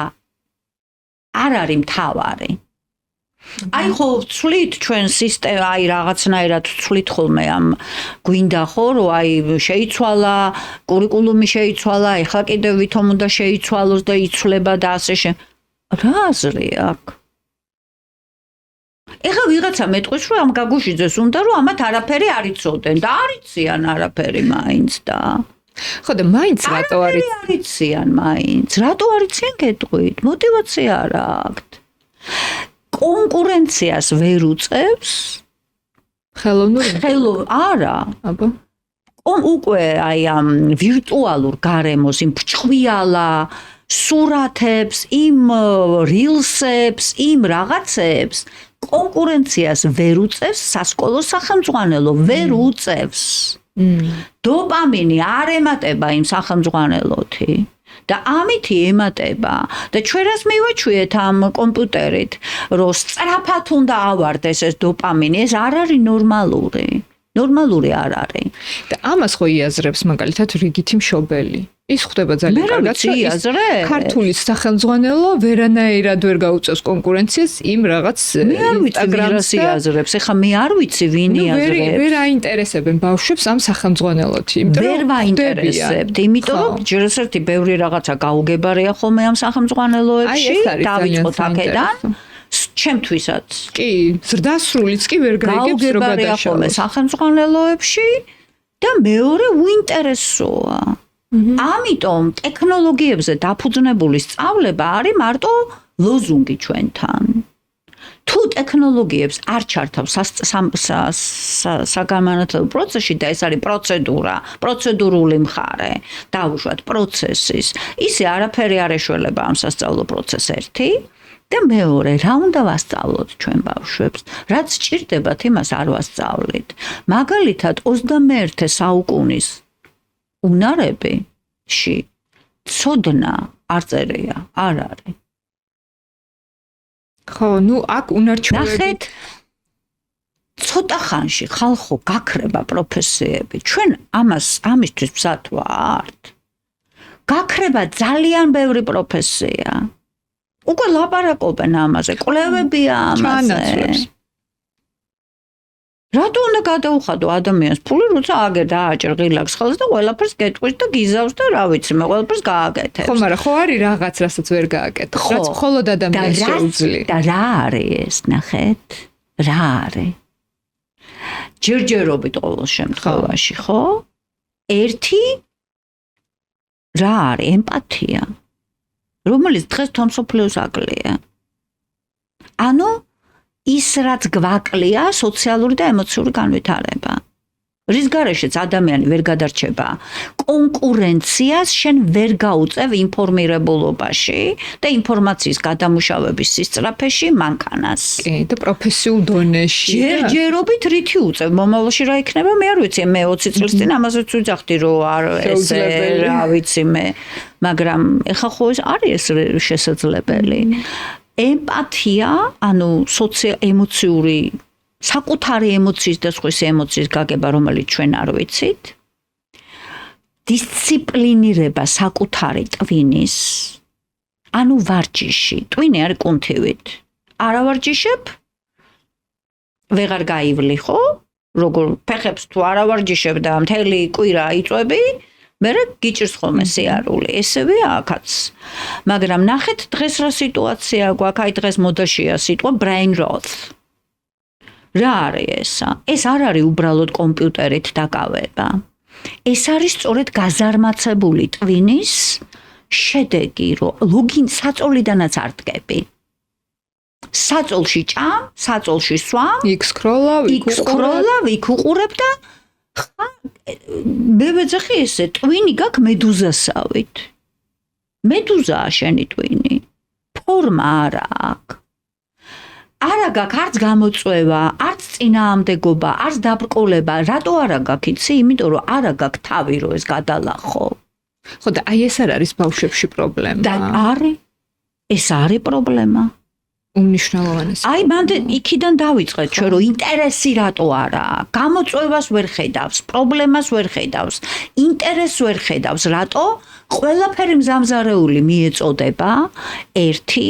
Speaker 2: არ არის მთავარი. აი ხო ვცვლით ჩვენ სისტემა, აი რაღაცნაირად ვცვლით ხოლმე ამ გვინდა ხო რომ აი შეიცვალა, კურიკულუმი შეიცვალა, ეხლა კიდევ ვითომ უნდა შეიცვალოს და იცვლება და ასე რა აზრი აქვს? ეხლა ვიღაცა მეტყვის რომ ამ გაგუშიძეს უნდა რომ ამათ არაფერი არ იცოდნენ და არ იციან არაფერი მაინც და
Speaker 1: ხო და მაინც რატო
Speaker 2: არ იციან მაინც? რატო არ იციან გეტყვით? мотивация არ აქვს. კონკურენციას ვერ უწევს არა
Speaker 1: აბა
Speaker 2: უკვე აი ამ ვირტუალურ გარემოს იმ ფჭყვიალა სურათებს იმ რილსებს იმ რაღაცებს კონკურენციას ვერ უწევს სასკოლო სახელმძღვანელო ვერ უწევს დოპამინი არ ემატება იმ სახელმძღვანელოთი და ამითი ემატება და ჩვენ რას მივაჩვიეთ ამ კომპიუტერით რომ სწრაფად უნდა ავარდეს ეს დოპამინი ეს არ არის ნორმალური არ არის
Speaker 1: და ამას ხო იაზრებს მაგალითად რიგითი მშობელი ის ხდება ძალიან კარგად ქართული სახელმძღვანელო ვერანაირად ვერ გაუწევს კონკურენციას იმ რაღაც
Speaker 2: ინსტაგრამს იაზრებს ეხლა მე არ ვიცი ვინ იაზრებს
Speaker 1: ვერ აინტერესებენ ბავშვებს ამ სახელმძღვანელოთი იმიტომ
Speaker 2: ვერ ვაინტერესებთ იმიტომ რომ ჯერ ერთი ბევრი რაღაცა გაუგებარია ხოლმე ამ სახელმძღვანელოებში დავიწყოთ აქედან ჩემთვისაც
Speaker 1: კი ზრდასრულიც კი ვერ გაიგებს რომ გადაშალოს
Speaker 2: სახელმძღვანელოებში და მეორე უინტერესოა ამიტომ ტექნოლოგიებზე დაფუძნებული სწავლება არის მარტო ლოზუნგი ჩვენთან. თუ ტექნოლოგიებს არ ჩართავს საგანმანათლებლო პროცესში და ეს არის პროცედურული მხარე, დავუშვათ პროცესის, ისე არაფერი არ ეშველება ამ სასწავლო პროცესს ერთი და მეორე, რა უნდა ვასწავლოთ ჩვენ ბავშვებს? რაც სჭირდებათ, იმას არ ვასწავლით. მაგალითად 21 საუკუნის უნარებში ცოდნა არ წერია, არ არის.
Speaker 1: ხო, ნუ აქ უნარჩვევები.
Speaker 2: ნახეთ, ცოტა ხანში ხალხო გაქრება პროფესიები. ჩვენ ამისთვის მზად ვართ. გაქრება ძალიან ბევრი პროფესია. უკვე ლაპარაკობენ ამაზე, კვლევებია ამაზე. რატო უნდა გადაუხადო ადამიანს ფული, როცა აგერ დააჭერ ღილაკს ხელს და ყველაფერს გეტყვის და გიზავს და რა ვიცი, მე ყველაფერს გააკეთებს.
Speaker 1: ხო, მაგრამ ხო არის რაღაც, რასაც ვერ გააკეთებ, რაც მხოლოდ ადამიანს შეუძლია.
Speaker 2: და რა არის ეს, ნახეთ? რა არის? ჯერჯერობით ყოველ შემთხვევაში, ხო? ერთი რა არის? ემპათია. რომელიც დღეს თომსოფლეოს აკლია. ანუ ის რაც გვაკლია სოციალური და ემოციური განვითარება. რის გარეშეც ადამიანი ვერ გადარჩება კონკურენციას, შენ ვერ გაუწევ ინფორმირებულობაში და ინფორმაციის გადამუშავების სისწრაფეში მანქანას.
Speaker 1: კი, და პროფესიულ დონეში.
Speaker 2: ჯერჯერობით რითი უწევ, მომავალში რა იქნება, მე არ ვიცი, მე 20 წლის წინ ამაზეც ვიძახდი, რომ არ ესე რა ვიცი მე, მაგრამ ეხლა ხო ეს არის შესაძლებელი. ემპათია, ანუ ემოციური საკუთარი ემოციის და სხვის ემოციის გაგება, რომელიც ჩვენ არ ვიცით. დისციპლინირება საკუთარი ტვინის, ანუ ვარჯიში. ტვინი არის კუნთივით. არა ვარჯიშებ? ვეღარ გაივლი, ხო? როგორ ფეხებს თუ არა ვარჯიშებ და მთელი კვირა იწვევი, მერე გიჭირს ხოლმე სიარული. ესევე აქაც. მაგრამ ნახეთ დღეს რა სიტუაცია გვაქვს, აი დღეს მოდაშია სიტყვა brain rot. რა არის ესა? ეს არ არის უბრალოდ კომპიუტერით დაკავება. ეს არის სწორედ გაზარმაცებული ტვინის შედეგი, რომ ლოგინ საწოლიდანაც არ დგები. საწოლში ჭამ, საწოლში სვამ,
Speaker 1: იქ სკროლა,
Speaker 2: იქ უყურებ და მე ვეძახი ესე, ტვინი გაქვს მედუზასავით. მედუზაა შენი ტვინი. ფორმა არა აქვს. არა გაქვს არც გამოწვევა, არც წინააღმდეგობა, არც დაბრკოლება. რატო არა გაქვს იცი? იმიტომ რომ არა გაქვს თავი რომ ეს გადალახო.
Speaker 1: ხო და აი ეს არ არის ბავშვებში პრობლემა.
Speaker 2: და არის. ეს არის პრობლემა.
Speaker 1: უმნიშვნელოვანესი.
Speaker 2: აი მანდ იქიდან დავიწყეთ ჩვენ რომ ინტერესი რატო არა აქვს? გამოწვევას ვერ ხედავს, პრობლემას ვერ ხედავს, ინტერესს ვერ ხედავს, რატო? ყველაფერი მზამზარეული მიეწოდება, ერთი,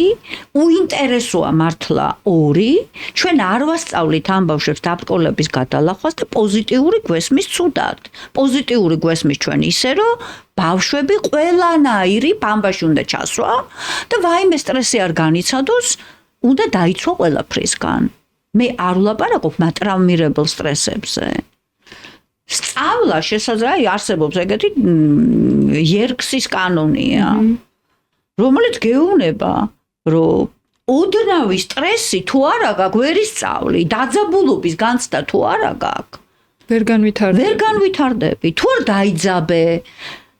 Speaker 2: უინტერესოა მართლა, ორი, ჩვენ არ ვასწავლით ამ ბავშვებს დაბრკოლების გადალახვას და პოზიტიური გვესმის ცუდად. პოზიტიური გვესმის ჩვენ ისე, რომ ბავშვები ყველანაირი ბამბაში უნდა ჩასვა და ვაიმე სტრესი არ განიცადოს, უნდა დაიცვა ყველაფრისგან. მე არ ვლაპარაკობ მატრაუმირებელ სტრესებზე. სწავლა შესაძლოა არსებობს ეგეთი ერქსის კანონია, რომელიც გეუბნება, რომ ოდნავი სტრესი თუ არა გაქვს, ვერ ისწავლი, დაძაბულობის განცდა თუ არა გაქვს,
Speaker 1: ვერ
Speaker 2: განვითარდები. თუ არ დაიძაბე,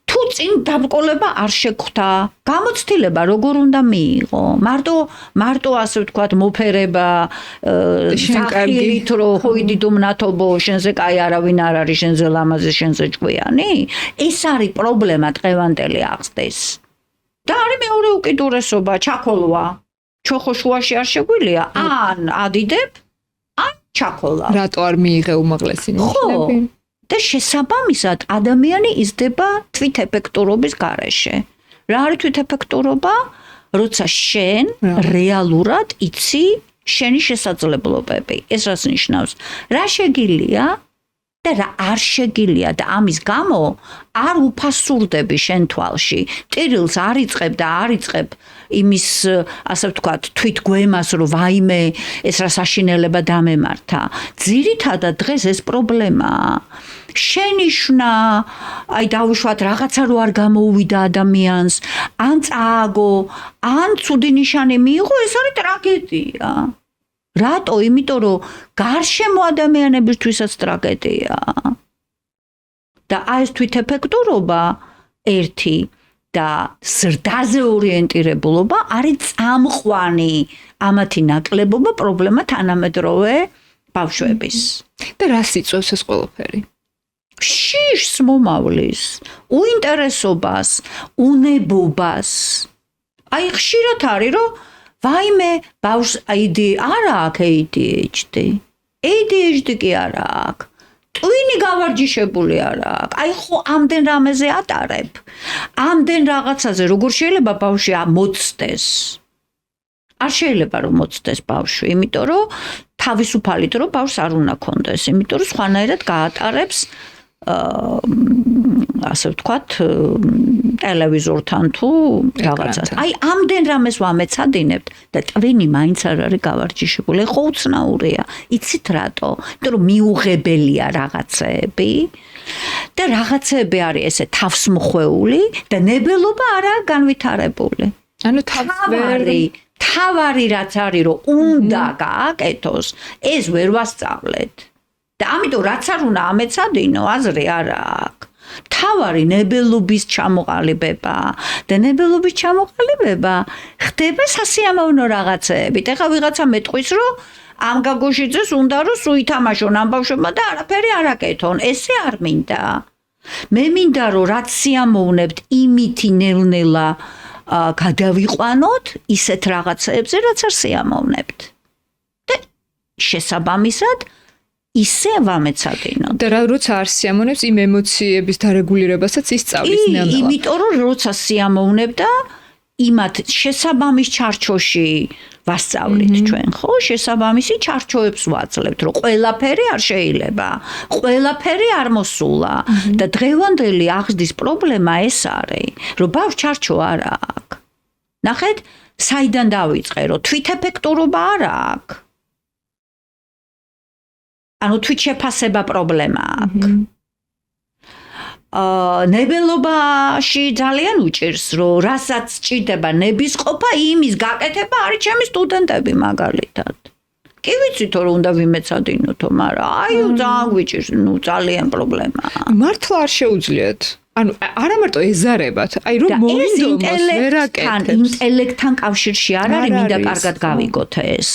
Speaker 2: თუ წინ დაბრკოლება არ შეგხვდა, გამოცდილება როგორ უნდა მიიღო? მარტო ასე ვთქვათ, მოფერება, სახილით რომ ხოიდი დუმნათობო, შენზე კაი არავინ არ არის, შენზე ლამაზი, შენზე ჭკვიანი? ეს არის პრობლემა დღევანდელი აღსდეს. და არის მეორე უკიდურესობა, ჩაქოლვა. ჩოხო შუაში არ შეგვილია, ან ადიდებ, ან ჩაქოლა.
Speaker 1: რატო არ მიიღე უმაღლესი ნიშნები?
Speaker 2: და შესაბამისად ადამიანი იზრდება თვითეფექტურობის გარეშე. რა არის თვითეფექტურობა? როცა შენ რეალურად იცი შენი შესაძლებლობები. ეს რას ნიშნავს? რა შეგილია და რა არ შეგილია და ამის გამო არ უფასურდები შენ თვალში. ტირილს არ იწყებ და არ იწყებ იმის, ასე ვთქვათ, თვითგვემას, რომ ვაიმე, ეს რა საშინელება დამემართა. ძირითადად დღეს ეს პრობლემაა. შენიშნა, აი დავუშვათ რაღაცა რო არ გამოუვიდა ადამიანს, ან წააგო, ან ცუდი ნიშანი მიიღო, ეს არის ტრაგედია. რატო? იმიტომ რომ გარშემო ადამიანებისთვისაც ტრაგედიაა. და აი ეს თვითეფექტურობა ერთი და ზრდაზე ორიენტირებულობა არის წამყვანი ამათი ნაკლებობა პრობლემა თანამედროვე ბავშვების.
Speaker 1: და რას იწვევს ეს ყველაფერი?
Speaker 2: შიშს მომავლის, უინტერესობას, უნებობას. აი ხშირად არის, რომ ვაიმე ბავშვს არ აქვს ADHD. ADHD კი არ აქვს. ტვინი გავარჯიშებული არ აქვს. აი ხო ამდენ რამეზე ატარებ. ამდენ რაღაცაზე როგორ შეიძლება ბავშვი მოცდეს? არ შეიძლება რომ მოცდეს ბავშვი, იმიტომ რომ თავისუფალი დრო ბავშვს არ უნდა კონდეს, იმიტომ რომ სხვანაირად გაატარებს ასე ვთქვათ ტელევიზორთან თუ რაღაცას. აი ამდენ რამეს ვამეცადინებთ და ტვინი მაინც არ არის გავარჯიშებული. ხო უცნაურია. იცით რატო? იმიტომ რომ მიუღებელია რაღაცეები და რაღაცეები არის ესე თავსმხვეული და ნებელობა არაა განვითარებული.
Speaker 1: ანუ თავარი
Speaker 2: რაც არის რომ უნდა გააკეთოს, ეს ვერ ვასწავლეთ. და ამიტომ რაც არ უნდა ამეცადინო, აზრი არ აქვს. თავარი ნებელობის ჩამოყალიბება და ნებელობის ჩამოყალიბება ხდება სასიამოვნო რაღაცეებით. ეხლა ვიღაცა მეტყვის რომ ამ გაგოშიძეს უნდა რომ სუითამაშონ ამ ბავშვებმა და არაფერი არ აკეთონ. ესე არ მინდა. მე მინდა რომ რაც სიამოვნებთ იმითი ნელ-ნელა გადავიყვანოთ ისეთ რაღაცეებზე, რაც არ სიამოვნებთ. და შესაბამისად ისე ვამეცადინოთ.
Speaker 1: და როცა არ სიამოვნებს იმ ემოციების დარეგულირებასაც ისწავლის ნელ-ნელა.
Speaker 2: იმიტომ რომ როცა სიამოვნებ და იმათ შესაბამის ჩარჩოში ვასწავლით ჩვენ, ხო? შესაბამისი ჩარჩოებს ვაძლევთ, რომ ყველაფერი არ შეიძლება, ყველაფერი არ მოსულა და დღევანდელი აღზრდის პრობლემა ეს არის, რომ ბავშვ ჩარჩო არ აქვს. ნახეთ, საიდან დავიწყე, რომ თვითეფექტურობა არ აქვს. ანუ თვითშეფასება პრობლემა აქვს. ნებელობაში ძალიან უჭირს, რომ რასაც ჭირდება ნების ყოფა, იმის გაკეთება არის ჩემი სტუდენტები მაგალითად. კი ვიცით რომ უნდა ვიმეცადინოთო, მაგრამ აიო ძალიან გვიჭირს, ნუ ძალიან პრობლემაა.
Speaker 1: მართლა არ შეუძლიათ. ანუ არა მარტო ეზარებათ, აი რომ მომიდომოს ვერ აკეთებს.
Speaker 2: ინტელექტთან კავშირში არ არის, მინდა კარგად გავიგოთ ეს.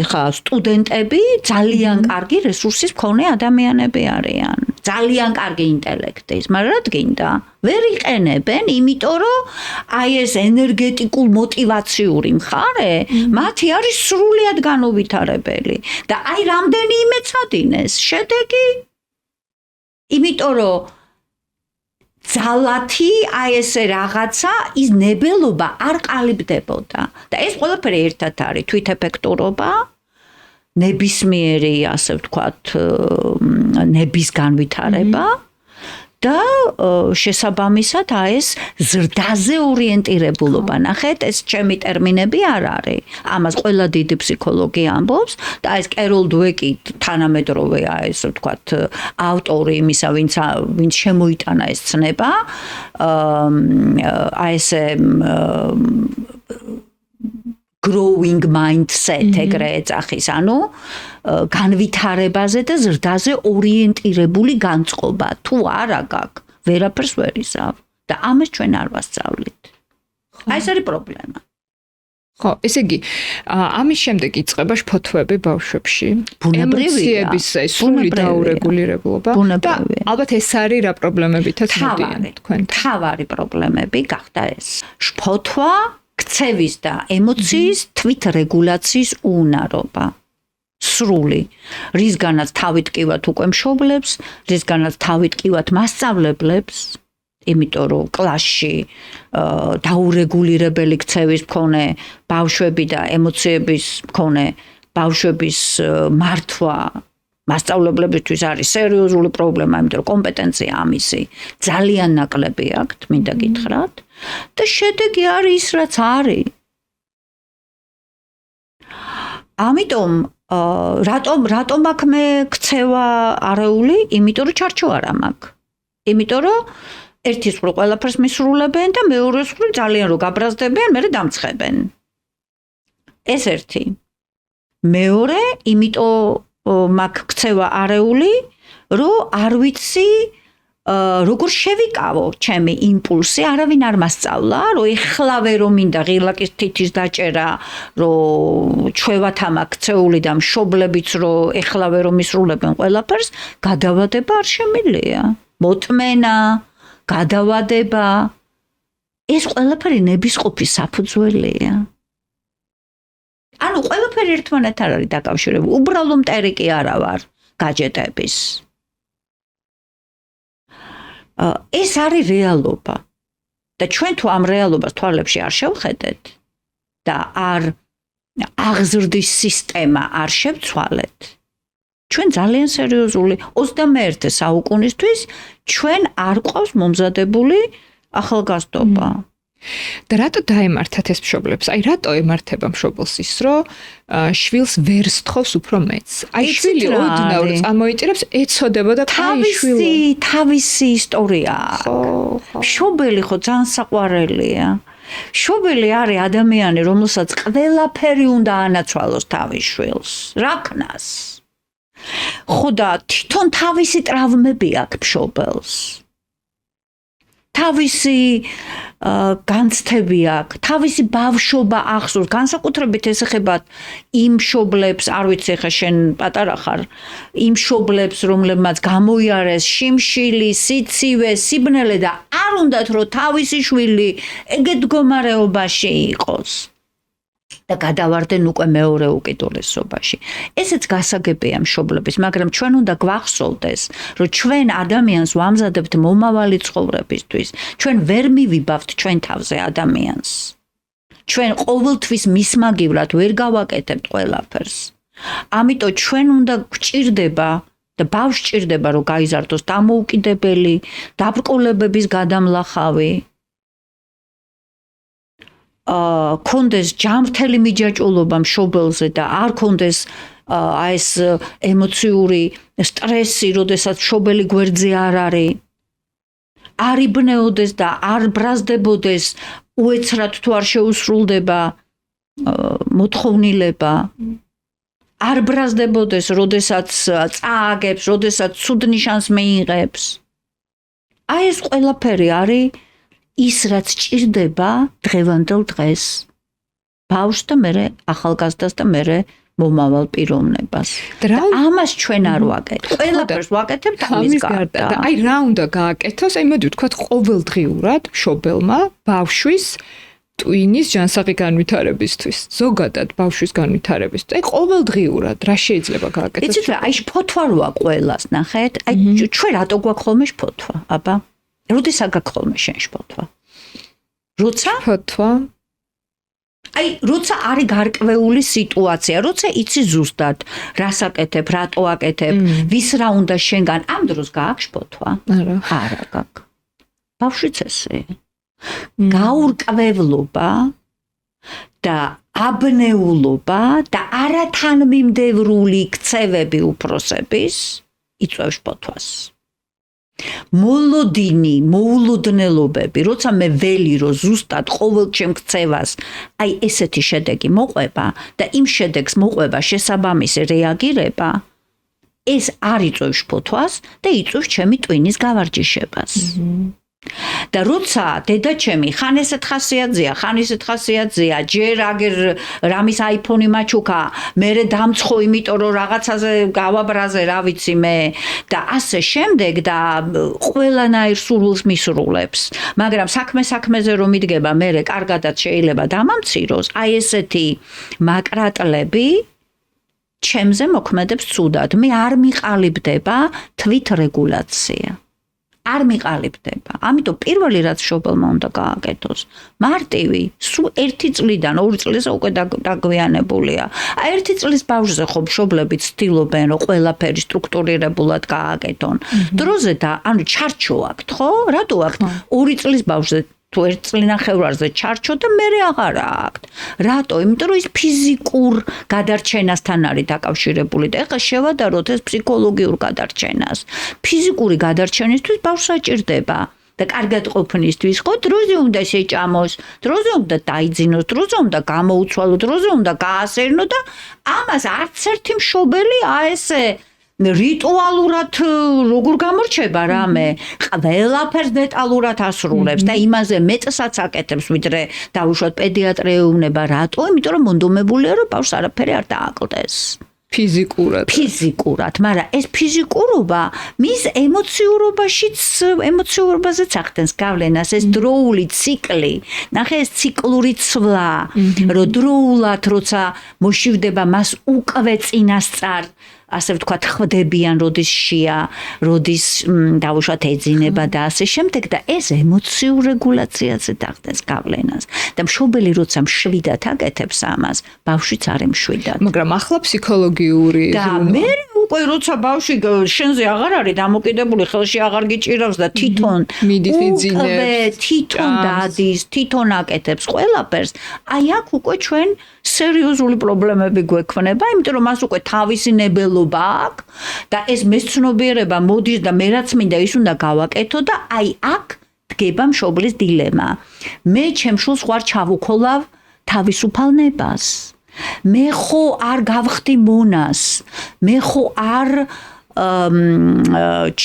Speaker 2: ეხლა სტუდენტები ძალიან კარგი რესურსის მქონე ადამიანები არიან. ძალიან კარგი ინტელექტის, მაგრამ რა გინდა? ვერ იყენებენ, იმიტომ რომ აი ეს ენერგეტიკულ მოტივაციური მხარე, მათი არის სრულიად განუვითარებელი. და აი რამდენი იმეცადინეს, შედეგი იმიტომ რომ ძალათი აი ესე რაღაცა ის ნებელობა არ ყალიბდებოდა და ეს ყველაფერი ერთად არის თვითეფექტურობა ნებისმიერი ასე ვთქვათ ნების განვითარება და შესაბამისად ეს ზრდაზე ორიენტირებულობა. ნახეთ, ეს ჩემი ტერმინები არ არის. ამას ყველა დიდი ფსიქოლოგი ამბობს და ეს კეროლ დუეკი თანამედროვეა, ესე ვთქვათ, ავტორი იმისა, ვინც შემოიტანა ეს ცნება. ესე growing mindset ეგრე ეძახის, ანუ განვითარებაზე და ზრდაზე ორიენტირებული განწყობა. თუ არა გაქვს, ვერაფერს ვერ იზავ და ამას ჩვენ არ ვასწავლით. აი ეს არის პრობლემა.
Speaker 1: ხო, ესე იგი, ამის შემდეგ იწყება შფოთვები ბავშვებში. ემოციების სრული დაურეგულირებულობა და ალბათ ეს არის რა პრობლემებითაც მოდიან თქვენ.
Speaker 2: თავარი პრობლემები გახდა ეს. შფოთვა ქცევის და ემოციის თვითრეგულაციის უნარობა. სრული. რისგანაც თავით კივათ უკვე მშობლებს, რისგანაც თავით კივათ მასწავლებლებს, იმიტომ რომ კლასში დაურეგულირებელი ქცევის მქონე ბავშვები და ემოციების მქონე ბავშვების მართვა მასწავლებლებისთვის არის სერიოზული პრობლემა, იმიტომ რომ კომპეტენცია ამისი ძალიან ნაკლები აქვთ, მინდა გითხრათ. და შედეგი არის ის, რაც არის. ამიტომ რატომ აქ მე ქცევა არეული? იმიტომ რომ ჩარჩო არ მაქვს. იმიტომ რომ ერთი სულ ყველაფერს მისრულებენ და მეორე სულ ძალიან რო გაბრაზდებიან, მე დამცხებენ. ეს ერთი. მეორე, იმიტომ მაქვს ქცევა არეული, რომ არ ვიცი როგორ შევიკავო ჩემი იმპულსი, არავინ არ მასწავლა, რომ ეხლავე რომ მინდა ღილაკის თითის დაჭერა, რომ ჩვევათ ამაქვს ქცეული და მშობლებიც რომ ეხლავე რომ ისრულებენ ყველაფერს, გადავადება არ შემიძლია. მოთმენა, გადავადება ეს ყველაფერი ნებისყოფის საფუძველია. ანუ ყველაფერი ერთმანეთთან არის დაკავშირებული. უბრალო მტერი კი არა ვარ გაჯეტების. ეს არის რეალობა. და ჩვენ თუ ამ რეალობას თვალებში არ შევხედეთ და არ აღზრდის სისტემა არ შევცვალეთ, ჩვენ ძალიან სერიოზული 21 საუკუნისთვის ჩვენ არ ყავს მომზადებული ახალგაზრდობა.
Speaker 1: და რატო დაემართათ ეს მშობლებს? აი რატო ემართება მშობელს ის, რომ შვილს ვერ სთხოვს უფრო მეც? აი შვილი ოდნავ წამოიჭირებს, ეცოდება და კაი შვილო.
Speaker 2: თავისი ისტორია. მშობელი ხო ძალიან საყვარელია. მშობელი არის ადამიანი, რომელსაც ყველაფერი უნდა ანაცვალოს თავის შვილს. რა ქნას? ხო და თვითონ თავისი ტრავმები აქვს მშობელს. თავისი განცდები აქვს, თავისი ბავშვობა ახსოვს, განსაკუთრებით ეს ეხება იმ მშობლებს, არ ვიცი ხა შენ პატარა ხარ, იმ მშობლებს, რომლებმაც გამოიარეს შიმშილი, სიცივე, სიბნელე და არ უნდათ რომ თავისი შვილი ეგეთ მდგომარეობაში იყოს. და გადავარდნენ უკვე მეორე უკიდურესობაში. ესეც გასაგებია მშობლების, მაგრამ ჩვენ უნდა გვახსოვდეს, რომ ჩვენ ადამიანს ვამზადებთ მომავალი ცხოვრებისთვის. ჩვენ ვერ მივიბავთ ჩვენ თავზე ადამიანს. ჩვენ ყოველთვის მისმაგივრად ვერ გავაკეთებთ ყველაფერს. ამიტომ ჩვენ უნდა გვჭირდება და ბავშვს ჭირდება, რომ გაიზარდოს დამოუკიდებელი, დაბრკოლებების გადამლახავი. კონდეს ჯანმრთელი მიჯაჭვულობა მშობელზე და არ კონდეს ეს ემოციური სტრესი, როდესაც მშობელი გვერდზე არ არის. არ იბნეოდეს და არ ბრაზდებოდეს უეცრად თუ არ შეუსრულდება მოთხოვნილება. არ ბრაზდებოდეს, როდესაც წააგებს, როდესაც ცუდ ნიშანს მიიღებს. აი ეს ყველაფერი არის ის რაც ჭირდება დღევანდელ დღეს ბავშვს და მერე ახალგაზრდას და მერე მომავალ პიროვნებას. და ამას ჩვენ არ ვაკეთებთ. ყველაფერს ვაკეთებთ ამის გარდა.
Speaker 1: და აი რა უნდა გააკეთოს? აი მოდი ვთქვათ ყოველდღიურად მშობელმა ბავშვის ტვინის ჯანსაღი განვითარებისთვის, ზოგადად ბავშვის განვითარებისთვის. აი ყოველდღიურად რა შეიძლება გააკეთოს?
Speaker 2: იცით რა, აი ფოთვა როა ყველას, ნახეთ? აი ჩვენ რატო გვაქვს ხოლმე ფოთვა, აბა? როდესაც გაქვს ხოლმე შენ ფოთვა? როცა?
Speaker 1: ფოთვა.
Speaker 2: აი, როცა არის გარკვეული სიტუაცია, როცა იცი ზუსტად, რას აკეთებ, რატო აკეთებ, ვის რა უნდა შენგან, ამ დროს გაქვს ფოთვა? არა გაქვს. ბავშვიც ესე. გაურკვევლობა და აბნეულობა და არათანმიმდევრული ქცევები უფროსების იწვევს ფოთვას. მოლოდინი, მოულოდნელობები, როცა მე ველი რომ ზუსტად ყოველ ჩემ ქცევას აი ესეთი შედეგი მოყვება და იმ შედეგს მოყვება შესაბამისი რეაგირება, ეს არ იწვევს ფოთვას და იწვევს ჩემი ტვინის გავარჯიშებას. და როცა დედაჩემი ხან ესეთ ხასიათზეა, ხან ისეთ ხასიათზეა, ჯერ აგერ რამის აიფონი მაჩუქა, მერე დამცხო, იმიტომ რომ რაღაცაზე გავაბრაზე, რა ვიცი მე და ასე შემდეგ და ყველანაირ სურვილს მისრულებს. მაგრამ საქმეზე რომ იდგება, მერე კარგადაც შეიძლება დამამციროს, აი ესეთი მაკრატლები ჩემზე მოქმედებს ცუდად. მე არ მიყალიბდება თვითრეგულაცია. არ მიყალიბდება. ამიტომ პირველი რაც მშობელმა უნდა გააკეთოს, მარტივი, სულ 1 წლიდან 2 წლისა უკვე დაგვიანებულია. აი 1 წლის ბავშვზე ხო მშობლები ცდილობენ, რომ ყველაფერი სტრუქტურირებულად გააკეთონ. დროზე და ანუ ჩარჩო აქვთ, ხო? რატო აქვთ? 2 წლის ბავშვზე თუ 1 წლინახევრზე ჩარჩო და მერე აღარა აქვთ. რატო? იმიტომ რომ ის ფიზიკურ გადარჩენასთან არის დაკავშირებული და ეხლა შევადაროთ ეს ფსიქოლოგიურ გადარჩენას. ფიზიკური გადარჩენისთვის ბავშვს საჭირდება და კარგად ყოფნისთვის ხო დროზე უნდა შეჭამოს, დროზე უნდა დაიძინოს, დროზე უნდა გამოუცვალო, დროზე უნდა გაასერნო და ამას არც ერთი მშობელი ესე რიტუალურად როგორ გამორჩება რამე, ყველაფერს დეტალურად ასრულებს და იმაზე მეწსაც აკეთებს, ვიდრე დაუშვათ პედიატრი ეუბნება, რატო? იმიტომ რომ მონდომებულია, რომ ბავშვს არაფერი არ დააკლდეს. ფიზიკურად, მაგრამ ეს ფიზიკურობა მის ემოციურობაზეც ახდენს გავლენას, ეს დროული ციკლი, ნახე ეს ციკლური ცვლა, რომ დროულად როცა მოშივდება მას უკვე წინასწარ ასე ვთქვათ, ხვდებიან, როდის შია, როდის დავუშვათ ეძინება და ასე შემდეგ და ეს ემოციურ რეგულაციაზე დახდენს გავლენას. და მშობელი როცა მშვიდად აკეთებს ამას, ბავშვიც არ ემშვიდად.
Speaker 1: მაგრამ ახლა ფსიქოლოგიური
Speaker 2: და მე უკვე როცა ბავშვი შენზე აღარ არის დამოკიდებული, ხელში აღარ გიჭირავს და თვითონ
Speaker 1: მიდის იძინებს,
Speaker 2: თვითონ დადის, თვითონ აკეთებს ყველაფერს, აი აქ უკვე ჩვენ სერიოზული პრობლემები გვექნება, იმიტომ რომ მას უკვე თავისი ნებელობა აქვს და ეს მეცნობიერება მოდის და მე რაც მინდა ის უნდა გავაკეთო და აი აქ დგება მშობლის დილემა. მე ჩემ შულს ვარ ჩავუქოლავ თავისუფალ ნებას. მე ხო არ გავხდი მონას. მე ხო არ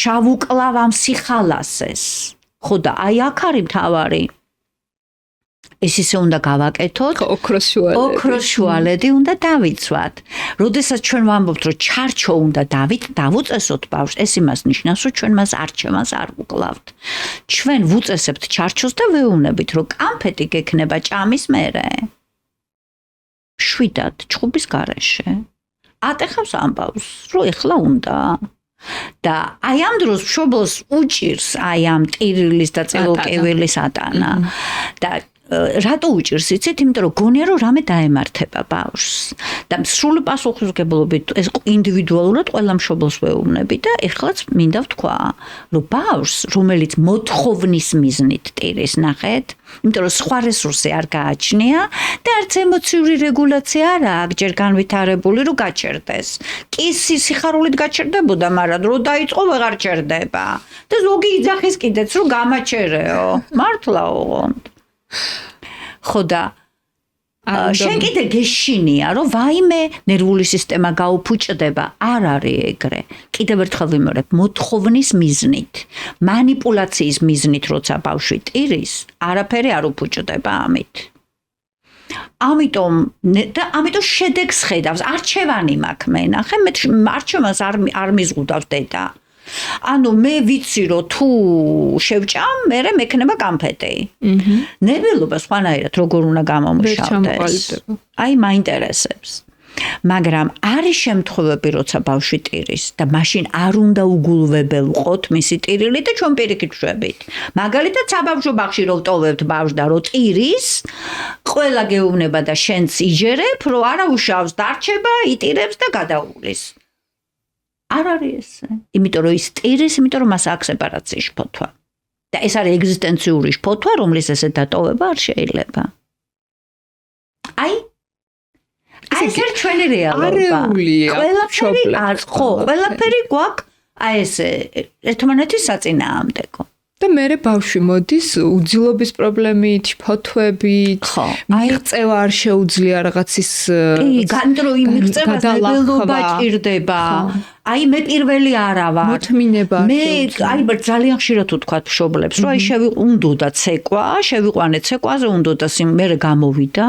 Speaker 2: ჩავუკლავ ამ სიხალასეს. ხო და აი აქ არის მთავარი. ეს ისე უნდა გავაკეთოთ, ოქროს შუალედი უნდა დავიცვათ. როდესაც ჩვენ ვამბობთ, რომ ჩარჩო უნდა დავუწესოთ ბავშვს, ეს იმას ნიშნავს, რომ ჩვენ მას არჩევანს არ ვუკლავთ. ჩვენ ვუწესებთ ჩარჩოს და ვეუბნებით, რომ კამფეტი გექნება ჭამის მერე. შვიდად, ჩხუბის გარეშე. ატეხავს ამბავს, რომ ეხლა უნდა. და აი ამ დროს მშობელს უჭირს აი ამ ტირილის და წელოკევილის ატანა. და რატო უჭირს იცით? იმიტომ რომ გონია რომ რამე დაემართება ბავშვს. და სრული პასუხისმგებლობით ეს ინდივიდუალურად ყველა მშობელს ვეუბნები და ეხლაც მინდა ვთქვა, რომ ბავშვს, რომელიც მოთხოვნის მიზნით ტირის, ნახეთ, იმიტომ რომ სხვა რესურსი არ გააჩნია და არც ემოციური რეგულაცია არ აქვს ჯერ განვითარებული, რომ გაჩერდეს. კი სიხარულით გაჩერდებოდა, მაგრამ რო დაიწყო ვეღარ ჩერდება. და ზოგი იძახის კიდეც რომ გამაჩერეო. მართლა ოღონდ. ხო და შენ კიდე გეშინია რომ ვაიმე ნერვული სისტემა გაუფუჭდება, არ არის ეგრე. კიდევ ერთხელ ვიმეორებ, მოთხოვნის მიზნით, მანიპულაციის მიზნით როცა ბავშვი ტირის, არაფერი არ უფუჭდება ამით. ამიტომ შედეგს ხედავს, არჩევანი მაქვს მე, ნახე, მე არჩევანს არ მიზღუდავს დედა. ანუ მე ვიცი რომ თუ შევჭამ, მერე მექნება კამფეტი. ნებელობა სხვანაირად როგორ უნდა გამომუშავდეს. აი მაინტერესებს. მაგრამ არის შემთხვევები, როცა ბავშვი ტირის და მაშინ არ უნდა უგულვებელ ვყოთ მისი ტირილი და ჩვენ პირიქით ვშვებით. მაგალითად, საბავშვო ბაღში რო ვტოვებთ ბავშვს და რო ტირის, ყველა გეუბნება და შენც იჯერებ, რომ არა უშავს, დარჩება, იტირებს და გადაუვლის. არ არის ესე. იმიტომ რომ ის ტირის, იმიტომ რომ მას აქვს სეპარაციის შფოთვა. და ეს არის ეგზისტენციური შფოთვა, რომლის ესე დატოვება არ შეიძლება. აი ეს არის ჩვენი რეალობა. ყველაფერი გვაქვს აი ესე ერთმანეთის საწინააღმდეგო.
Speaker 1: და მე ბავშვი მოდის უძილობის პრობლემით, შფოთვებით, მიღწევა არ შეუძლია რაღაცის
Speaker 2: განდროი მიღწევას ნებელობა ჭირდება. აი მე პირველი არა ვარ.
Speaker 1: მოთმინება.
Speaker 2: მე აი ძალიან ხშირად ვთქვათ მშობლებს, რომ აი უნდა ცეკვა, შევიყვანე ცეკვაზე, უნდა და მე გამოვიდა.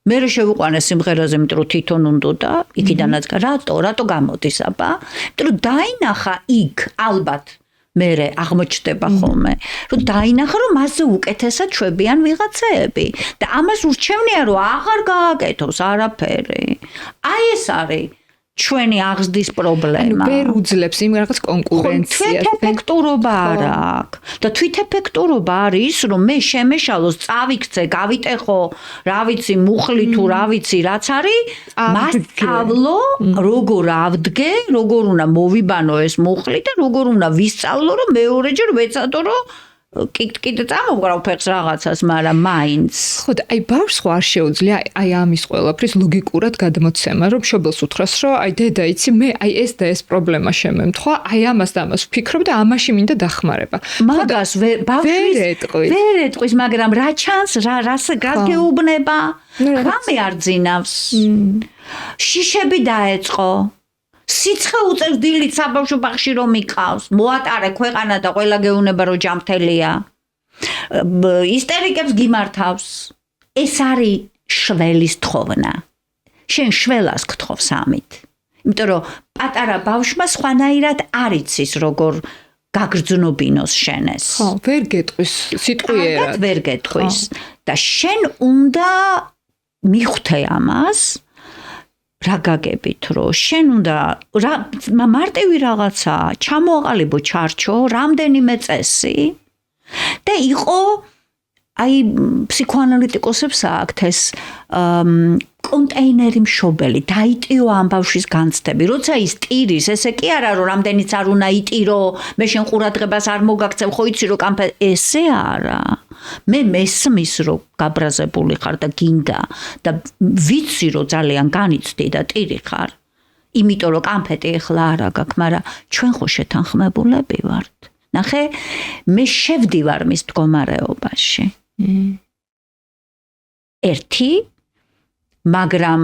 Speaker 2: მე შევიყვანე სიმღერაზე, იმიტომ რომ თვითონ უნდა და იქიდანაც რატო გამოდის აბა? იმიტომ რომ დაინახა იქ ალბათ მერე აღმოჩნდება ხოლმე, რომ დაინახა რომ მასზე უკეთესად შვებიან ვიღაცეები და ამას ურჩევნია რომ აღარ გააკეთოს არაფერი. აი ეს არის ჩვენი აღზრდის პრობლემა.
Speaker 1: ვერ უძლებს იმ რაღაც კონკურენციას.
Speaker 2: თვითეფექტურობა არ აქვს. და თვითეფექტურობა არის ის, რომ მე შემეშალოს, წავიქცე, გავიტეხო, რა ვიცი, მუხლი თუ რა ვიცი, რაც არის, მასწავლო, როგორ ავდგე, როგორ უნდა მოვიბანო ეს მუხლი და როგორ უნდა ვისწავლო, რომ მეორეჯერ ვეცადო, რომ კიდე წამოვგრავ ფეხს რაღაცას, მაგრამ მაინც.
Speaker 1: ხო და აი ბავშვს ხო არ შეუძლია აი ამის ყველაფრის ლოგიკურად გადმოცემა, რომ მშობელს უთხრას, რომ აი დედა, იცი, მე აი ეს და ეს პრობლემა შემემთხვა, აი ამას და ამას ვფიქრობ და ამაში მინდა დახმარება.
Speaker 2: მაგას ბავშვის ვერ ეტყვის, მაგრამ რა ჩანს, რას გაგეუბნება, რამე არ ძინავს. შიშები დაეწყო. სიცხე უწევს დილით საბავშვო ბაღში რომ იყავს, მოატარე ქვეყანა და ყველა გეუბნება რომ ჯამთელია. ისტერიკებს გიმართავს. ეს არის შველის თხოვნა. შენ შველას გთხოვს ამით. იმიტომ რომ პატარა ბავშვმა სხვანაირად არ იცის როგორ გაგრძნობინოს შენეს.
Speaker 1: ხო, ვერ გეტყვის სიტყვიერად.
Speaker 2: ვერ გეტყვის და შენ უნდა მიხვდე ამას რა გაგებით რომ შენ უნდა მარტივი რაღაცა ჩამოაყალიბო ჩარჩო რამდენიმე წესი და იყო აი ფსიქოანალიტიკოსებს აქვთ ეს კონტეინერი მშობელი დაიტიო ამ ბავშვის განცდები როცა ის ტირის ესე კი არა რომ რამდენიც არ უნდა იტირო მე შენ ყურადღებას არ მოგაქცევ ხო იცი რომ კამფე ესე არა მე მესმის რომ გაბრაზებული ხარ და გინდა და ვიცი რომ ძალიან განიცდი და ტირი ხარ იმიტომ რომ კამფეტი ეხლა არა გაქვს მაგრამ ჩვენ ხო შეთანხმებულები ვართ ნახე მე შევდივარ მის მდგომარეობაში ერთი მაგრამ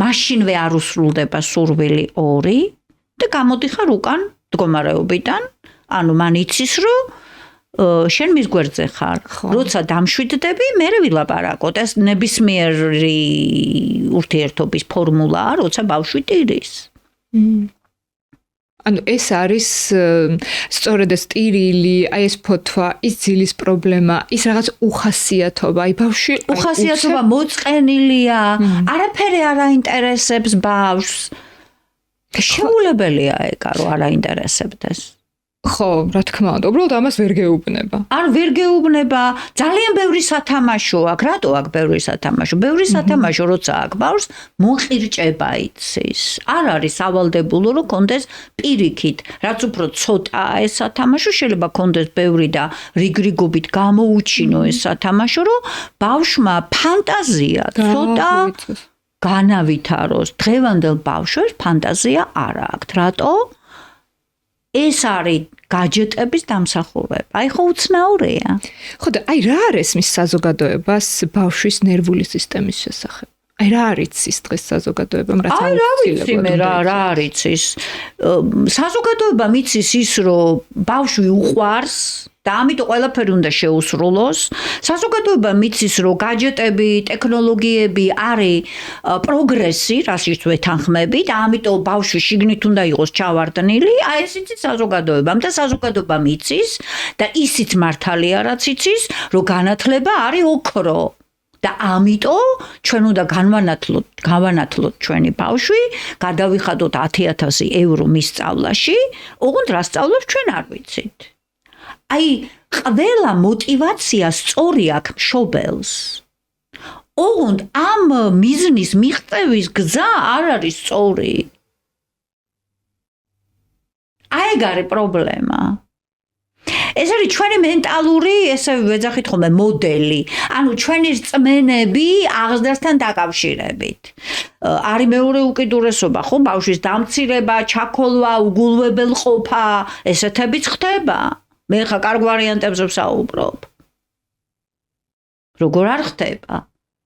Speaker 2: მაშინვე არ უსრულდება სურვილი 2 და გამოდიხარ უკან მდგომარეობიდან ანუ მან იცის რომ შენ მის გვერდზე ხარ როცა დამშვიდდები მე ვილაპარაკოთ ეს ნებისმიერი ურთიერთობის ფორმულაა როცა ბავშვი ტირის
Speaker 1: ანუ ეს არის სწორედ ეს ტირილი, აი ეს ფოთვა, ის ძილის პრობლემა, ის რაღაც უხასიათობა, აი ბავშვი
Speaker 2: უხასიათობა მოწყენილია, არაფერი არ აინტერესებს ბავშვს. შეუულებელია ეგა რომ არ აინტერესებდეს.
Speaker 1: ხო, რა თქმა უნდა, უბრალოდ ამას ვერ გეუბნება.
Speaker 2: არ ვერ გეუბნება, ძალიან ბევრი სათამაშო აქვს, რატო აქვს ბევრი სათამაშო? ბევრი სათამაშო როცა აქვს ბავშვს, მოყირჭება იცის. არ არის ავალდებულო რომ კონდეს პირიქით, რაც უფრო ცოტაა ეს სათამაშო, შეიძლება კონდეს ბევრი და რიგრიგობით გამოუჩინო ეს სათამაშო, რომ ბავშვმა ფანტაზია ცოტა განავითაროს. დღევანდელ ბავშვებს ფანტაზია არ აქვს. რატო? ეს არის გაჯეტების დამსახურება. აი ხო უცნაურია.
Speaker 1: ხო და აი რა არის მის საზოგადოებას ბავშვის ნერვული სისტემის შესახებ? აი რა არის ის დღეს საზოგადოებამ რაც
Speaker 2: აი რა ვიცი მე რა არის ის საზოგადოება მიცის ის რომ ბავშვი უყვარს და ამიტომ ყველაფერი უნდა შეუსრულოს. საზოგადოება მიცის რომ გაჯეტები, ტექნოლოგიები არის პროგრესი, რასაც ვეთანხმებით, და ამიტომ ბავშვი შიგნით უნდა იყოს ჩავარდნილი. აი ეს იცის საზოგადოებამ და საზოგადოება მიცის და ისიც მართალია რაც იცის, რომ განათლება არის ოქრო. და ამიტომ ჩვენ უნდა გავანათლოთ ჩვენი ბავშვი, გადავიხადოთ 10,000 ევრო მის სწავლაში, ოღონდ რა სწავლობს ჩვენ არ ვიცით. აი, ყველა мотиваცია სწორი აქვს მშობელს. ოღონდ ამ მიზნის მიღწევის გზა არ არის სწორი. აი ეგ არის პრობლემა. ეს არის ჩვენი მენტალური, ესე ვეძახით ხოლმე მოდელი. ანუ ჩვენი რწმენები აღზრდასთან დაკავშირებით. არის მეორე უკიდურესობა, ხო, ბავშვის დამცირება, ჩაქოლვა, უგულვებელყოფა, ესეთებიც ხდება. მე ხა კარგ ვარიანტებზე ვსაუბრობ. როგორ არ ხდება?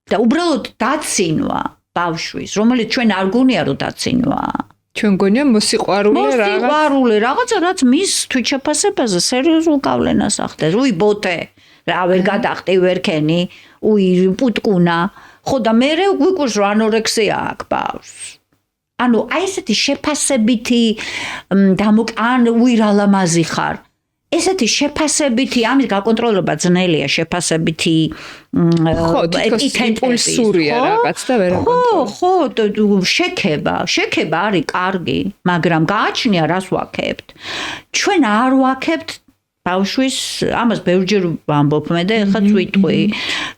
Speaker 2: და უბრალოდ დაცინვა ბავშვის, რომელიც ჩვენ არ გონია რომ დაცინვა.
Speaker 1: ჩვენ გონია მოსიყვარულე
Speaker 2: რაღაცა რაც მის თვითშეფასებაზე სერიოზულ გავლენას ახდენს. უი ბოტე, რა ვერ გადახტი ვერქენი, უი პუტკუნა. ხო და მე გვიკვირს რომ ანორექსია აქვს ბავშვს. ანუ აი ესეთი შეფასებითი ან უი რა ლამაზი ხარ. ესეთი შეფასებითი ამის გაკონტროლება ძნელია შეფასებითი
Speaker 1: იმპულსურია რაღაც და ვერ
Speaker 2: ხო შექება არის კარგი მაგრამ გააჩნია რას ვაკებთ ჩვენ არ ვაკებთ ბავშვის ამას ბევრჯერ ვამბობ მე და ეხლა ვიტყვი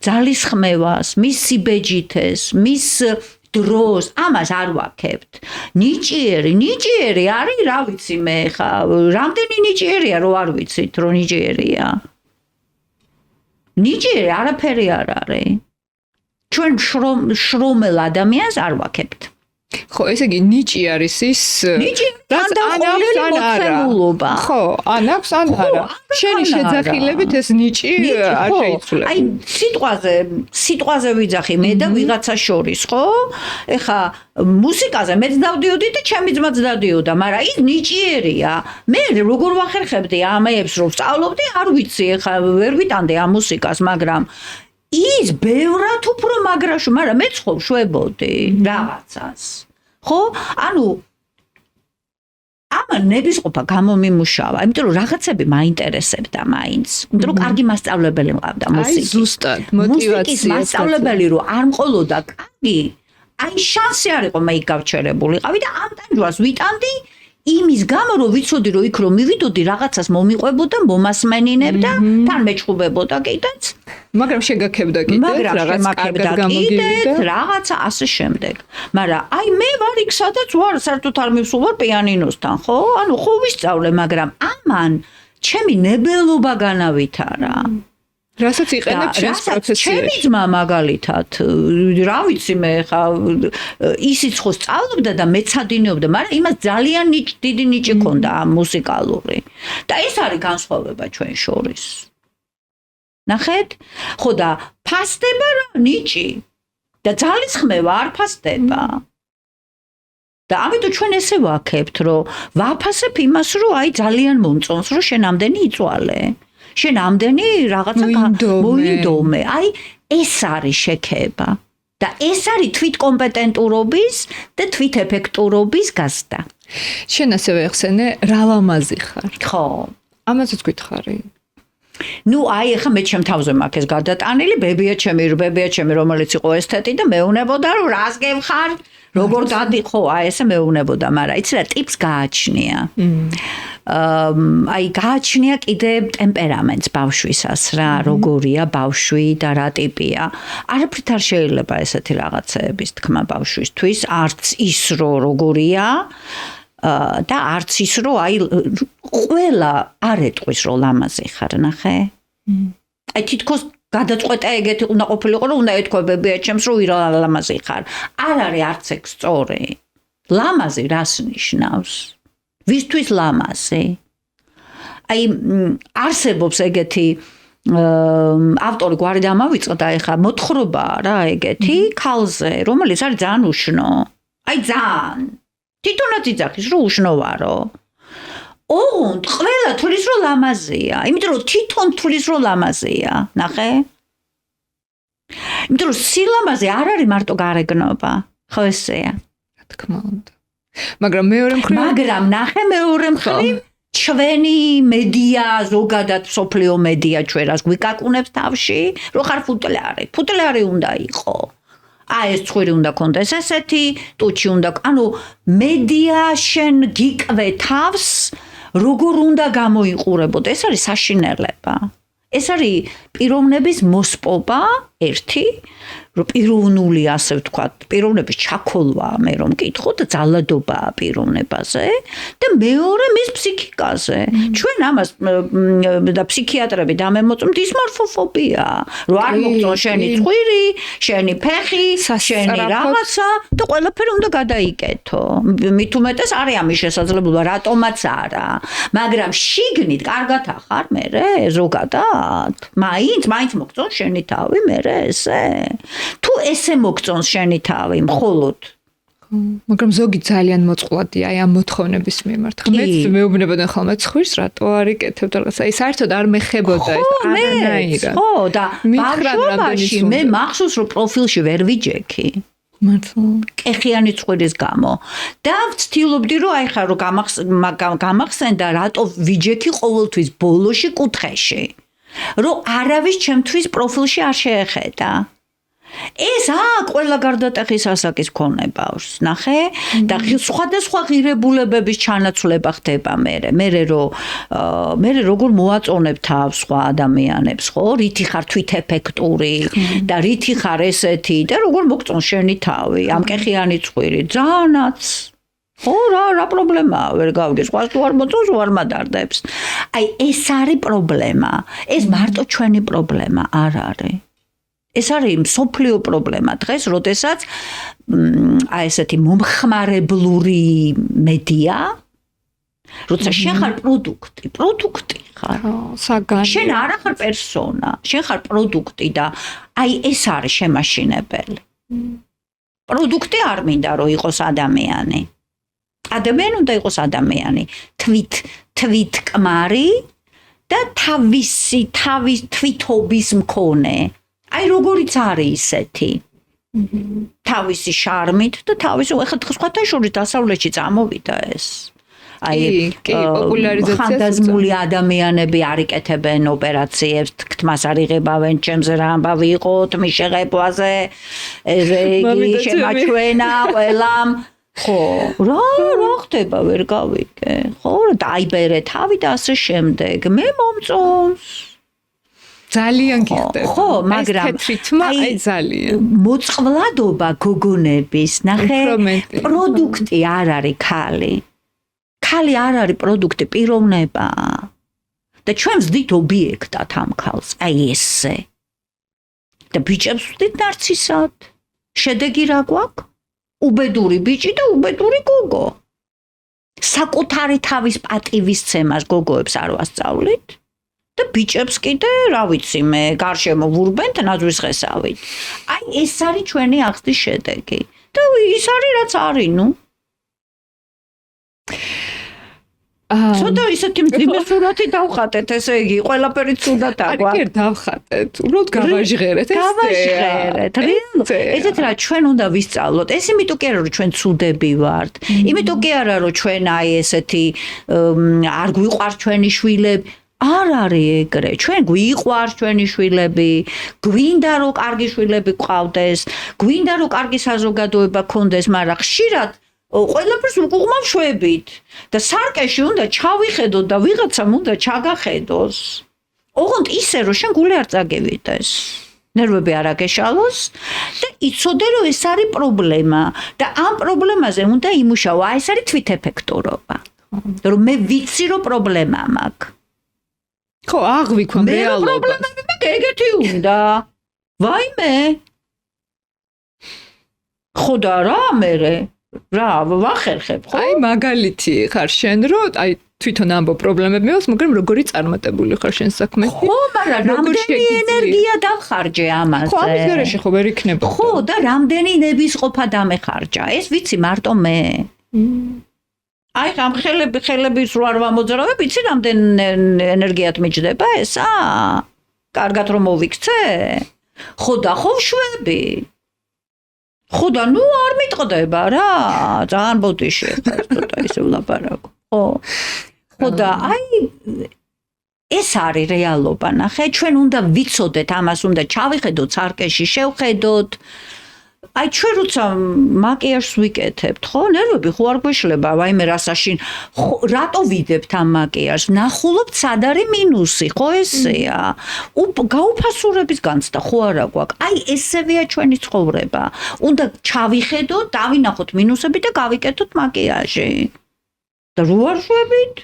Speaker 2: ძალისხმევას მის სიბეჯითეს მის დროს ამას არ ვაკებთ. ნიჭიერი არის, რა ვიცი მე ხა, რამდენი ნიჭიერია რომ არ ვიცით, რომ ნიჭიერია. ნიჭიერი არაფერი არ არის. ჩვენ შრომელ ადამიანს არ ვაკებთ.
Speaker 1: ხო, ესე იგი ნიჭი არის ის
Speaker 2: რაც ანაქვს ან არა.
Speaker 1: ხო, ანაქვს ან არა. შენი შეძახილებით ეს ნიჭი არ შეიცვლება.
Speaker 2: აი, სიტყვაზე ვიძახი მე და ვიღაცა შორის, ხო? ეხა მუსიკაზე მეც დავდიოდი და ჩემი ძმაც დავდიოდა, მაგრამ ის ნიჭიერია. მე როგორ ვახერხებდი ამებს რომ ვსწავლობდი, არ ვიცი, ეხა ვერ ვიტანდი ამ მუსიკას, მაგრამ ის ბევრად უფრო მაგრაშო, მაგრამ მეც ხო შვებოდი რაღაცას. ხო? ანუ ამან ნებისყოფა გამომიმუშავა, იმიტომ რომ რაღაცები მაინტერესებდა მაინც. იმიტომ რომ კარგი მასწავლებელი მყავდა მუსიკის.
Speaker 1: აი ზუსტად მოტივაცია.
Speaker 2: მასწავლებელი რომ არ მყოლოდა კარგი, აი შანსი არ იყო მე იქ გავჩერებულიყავი და ამ ტანჯვას ვიტანდი იმის გამო რომ ვიცოდი რომ იქ რომ მივიდოდი რაღაცას მომიყვებოდა, მომასმენინებდა, თან მეჭუბებოდა კიდეც.
Speaker 1: მაგრამ შეგაქებდა კიდეც რაღაც კარგად გამოგივიდა.
Speaker 2: რაღაცა ასე შემდეგ. მაგრამ აი მე ვარ იქ სადაც ვარ, საერთოდ არ მივსულვარ პიანინოსთან, ხო? ანუ ხო ვისწავლე, მაგრამ ამან ჩემი ნებელობა განავითარა.
Speaker 1: რასაც იყენებ შენს პროფესიაში.
Speaker 2: ჩემი ძმა მაგალითად, რა ვიცი მე ხა ისიც ხო სწავლობდა და მეცადინეობდა, მაგრამ იმას ძალიან დიდი ნიჭი ჰქონდა მუსიკალური. და ეს არის განსხვავება ჩვენ შორის. ნახეთ? ხო და ფასდება რა ნიჭი და ძალისხმევა არ ფასდება. და ამიტომ ჩვენ ესე ვაქებთ, რომ ვაფასებ იმას, რომ აი ძალიან მომწონს, რომ შენ ამდენი იწვალე. შენ ამდენი რაღაცა მოინდომე. აი ეს არის შექება. და ეს არის თვითკომპეტენტურობის და თვითეფექტურობის გაზრდა.
Speaker 1: შენ ასევე ახსენე რა ლამაზი ხარ.
Speaker 2: ხო.
Speaker 1: ამაზეც გითხარი.
Speaker 2: ნუ აი ახლა მე ჩემ თავზე მაქვს ეს გადატანილი, ბებია ჩემი, რომელიც იყო ესთეტი და მეუნებოდა რომ რას გევხარ, როგორ დადი ხო, აი ესე მეუნებოდა, მაგრამ იცი რა ტიპს გააჩნია. აი გააჩნია კიდე ტემპერამენტს ბავშვისას რა, როგორია ბავშვი და რა ტიპია. არაფრით არ შეიძლება ესეთი რაღაცეების თქმა ბავშვისთვის, არც ის როგორია და არც ის რომ აი ყველა არ ეტყვის რომ ლამაზი ხარ, ნახე? აი თითქოს გადაწყვეტა ეგეთი უნდა ყოფილიყო რომ უნდა ეთქვა ბებია ჩემს რომ ირა ლამაზი ხარ. არ არის არც ეგ სწორი. ლამაზი რას ნიშნავს? ვისთვის ლამაზი? აი არსებობს ეგეთი ავტორი გვარი დამავიწყდა ეხა მოთხრობაა რა ეგეთი ქალზე, რომელიც არის ძალიან უშნო. აი ძალიან თვითონაც იძახის რომ უშნოვარო. ოღონდ ყველა თulis რომ ლამაზია, იმიტომ რომ თვითონ თulis რომ ლამაზია, ნახე? იმიტომ რომ სილამაზე არ არის მარტო გარეგნობა, ხო ესეა?
Speaker 1: რა თქმა უნდა. მაგრამ მეორე მხრივ
Speaker 2: ნახე მეორე მხრივ ჩვენი მედია ზოგადად სოფლიო მედია ჩვენ რას გვიკაკუნებს თავში, რომ ხარ ფუტლარი უნდა იყო. აი ეს ხვირი უნდა კონდეს ესეთი, ტუჩი უნდა, ანუ მედია შენ გიკვე თავს, როგორ უნდა გამოიყურებოდა, ეს არის საშინელება. ეს არის პიროვნების მოსპობა ერთი, რომ პიროვნული ასე ვთქვათ, პიროვნების ჩაქოლვა მე რომ მკითხო და ძალადობაა პიროვნებაზე და მეორე მის ფსიქიკაზე. ჩვენ ამას და ფსიქიატრები დამემოწმ დისმორფოფობია, რომ არ მოგწონს შენი წვირი, შენი ფეხი, შენი რაღაცა და ყველაფერი უნდა გადაიკეთო. მით უმეტეს არის ამის შესაძლებლობა, რატომაც არა. მაგრამ შიგნით კარგად ახარ მე ზოგადად. მაინც მოგწონს შენი თავი მე ესე. თუ ესე მოგწონს შენი თავი მხოლოდ
Speaker 1: მაგრამ ზოგი ძალიან მოწყვლადია აი ამ მოთხოვნების მიმართ. მეც მეუბნებოდნენ ხოლმე ცხვირს რატო არ იკეთებ რაღაცა. აი საერთოდ არ მეხებოდა ეს არანაირად.
Speaker 2: ხო და ბავშვობაში მე მახსოვს რომ პროფილში ვერ ვიჯექი.
Speaker 1: მართლა.
Speaker 2: კეხიანი ცხვირის გამო. და ვცდილობდი რომ აი ხა რომ გამახსენდა რატო ვიჯექი ყოველთვის ბოლოში კუთხეში. რომ არავის ჩემთვის პროფილში არ შეეხედა. ეს ყველა გარდატეხის ასაკის ქონებავს, ნახე? და სხვადასხვა ღირებულებების ჩანაცვლება ხდება მე როგორ მოაწონებ თავს სხვა ადამიანებს, ხო? რითი ხარ თვითეფექტური და რითი ხარ ესეთი და როგორ მოგწონს შენი თავი, ამ კეხიანი ცხვირი, ძალიანაც ხო რა პრობლემაა, ვერ გავიგე, სხვას თუ არ მოწონს, არ მადარდებს. აი ეს არის პრობლემა. ეს მარტო ჩვენი პრობლემა არ არის. ეს არის მსოფლიო პრობლემა დღეს, როდესაც აი ესეთი მომხმარებლური მედია, როცა შენ ხარ პროდუქტი ხარ. საგანი. შენ არ ხარ პერსონა, შენ ხარ პროდუქტი და აი ეს არის შემაშინებელი. პროდუქტი არ მინდა რომ იყოს ადამიანი. ადამიანი უნდა იყოს ადამიანი, თვითკმარი და თავისი თვითობის მქონე. აი როგორიც არის ისეთი. თავისი შარმით და თავისი სხვათა შორის დასავლეთში წამოვიდა ეს.
Speaker 1: კი, პოპულარიზაცია.
Speaker 2: ხანდაზმული ადამიანები არ იკეთებენ ოპერაციებს, თქმას არ იღებავენ, ჩემზე რა ამბავი იყო, თმის შეღებვაზე, იგი შემაჩვენა ყველამ. ხო, რა ხდება, ვერ გავიგე. ხო, დაიბერე თავი და ასე შემდეგ. მე მომწონს.
Speaker 1: ძალიან გიხდება.
Speaker 2: ხო, მაგრამ
Speaker 1: თეთრი თმა აი ძალიან.
Speaker 2: მოწყვლადობა გოგონების, ნახე, პროდუქტი არ არის ხალი. ხალი არ არის პროდუქტი, პიროვნება. და ჩვენ ვზდით ობიექტად ამ ხალს, აი ესე. და ბიჭებს ვზდით ნარცისად. შედეგი რა გვაქვს? უბედური ბიჭი და უბედური გოგო. საკუთარი თავის პატივისცემას გოგოებს არ ვასწავლით და ბიჭებს კიდე, რა ვიცი მე, გარშემო ვურბენთ ნაძვის ხესავით. აი ეს არის ჩვენი ახსნის შედეგი. და ის არის რაც არის, ნუ. ცოტა ისეთი მძიმე სურათი დავხატეთ, ესე იგი, ყველაფერი ცუდად აგვაქვს.
Speaker 1: არ დავხატეთ, უბრალოდ გავაჟღერეთ ეს.
Speaker 2: გავაჟღერეთ. ესეთ რა ჩვენ უნდა ვისწავლოთ. ეს იმიტომ კი არა რომ ჩვენ ცუდები ვართ. იმიტომ კი არა რომ ჩვენ აი ესეთი არ გვიყვარს ჩვენი შვილები. არ არის ეგრე. ჩვენ გვიყვარს ჩვენი შვილები, გვინდა რომ კარგი შვილები გყავდეს, გვინდა რომ კარგი საზოგადოება გქონდეს, მაგრამ ხშირად ყველაფერს უყუღმა შვებით და სარკეში უნდა ჩავიხედოთ და ვიღაცამ უნდა ჩაგახედოს. ოღონდ ისე რომ შენ გული არ წაგევიდეს. ნერვები არ აგეშალოს და იცოდე რომ ეს არის პრობლემა და ამ პრობლემაზე უნდა იმუშაო. აი ეს არის თვითეფექტურობა. რომ მე ვიცი რომ პრობლემა მაქვს.
Speaker 1: ხო, აღვიქვამ რეალობა.
Speaker 2: მე პრობლემები მაქვს, ეგეთი უნდა. ვაიმე. ხო და რა მერე? რა ვახერხებ, ხო?
Speaker 1: აი მაგალითი ხარ შენ, რომ აი თვითონ ამბო პრობლემები მეოს, მაგრამ როგორი წარმატებული ხარ შენ საქმეში?
Speaker 2: ხო, მაგრამ რამდენი ენერგია დავხარჯე ამაზე?
Speaker 1: ხო, ამის გარეშე ხო ვერ იქნება.
Speaker 2: ხო, და რამდენი ნებისყოფა დამეხარჯა? ეს ვიცი მარტო მე. აი ამ ხელები სულ არ ვამოძრავებ, იცი რამდენ ენერგიათ მიჭდება ესა? კარგად რომ მოვიქცე? ხო და ხო შვები. ხო და ნუ არ მიტყდება რა, ძალიან ბოდიში ხარ, ცოტა ისე ვლაპარაკო. ხო და აი ეს არის რეალობა, ნახე, ჩვენ უნდა ვიცოდეთ ამას, უნდა ჩავიხედოთ სარკეში, შევხედოთ. აი ჩვენ როცა მაკიაჟს ვიკეთებთ, ხო, ნერვები ხო არ გვეშლება, ვაიმე რასაშინ, რატო ვიდებთ ამ მაკიაჟს? ნახულობთ სად არის მინუსი, ხო ესეა. გაუფასურების განცდა ხო არა გვაქვს. აი ესევეა ჩვენი ცხოვრება. უნდა ჩავიხედოთ, დავინახოთ მინუსები და გავიკეთოთ მაკიაჟი. და რო არ შვებით?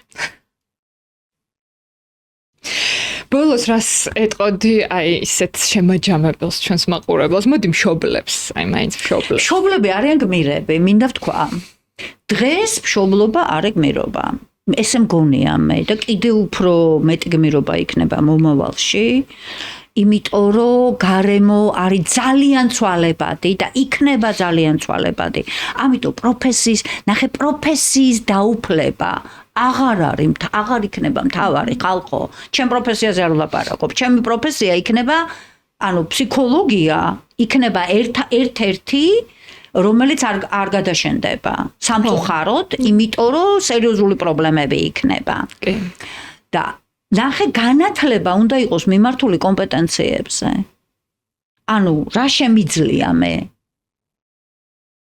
Speaker 1: ბოლოს რას ეტყოდი აი ისეთ შემაჯამებელს ჩვენს მაყურებელს, მოდი მშობლებს, აი მაინც მშობლებს.
Speaker 2: მშობლები არიან გმირები, მინდა ვთქვა. დღეს მშობლობა არ ეგმირობა. ესე მგონია მე და კიდე უფრო მეტი გმირობა იქნება მომავალში. იმიტომ რომ გარემო არის ძალიან ცვალებადი და იქნება ძალიან ცვალებადი. ამიტომ პროფესიის დაუფლება აღარ იქნება მთავარი ხალხო. ჩემ პროფესიაზე არ ვლაპარაკობ. ჩემი პროფესია იქნება, ფსიქოლოგია იქნება ერთ-ერთი, რომელიც არ გადაშენდება სამწუხაროდ, იმიტომ რომ სერიოზული პრობლემები იქნება. და ნახე განათლება უნდა იყოს მიმართული კომპეტენციებზე. რა შემიძლია მე?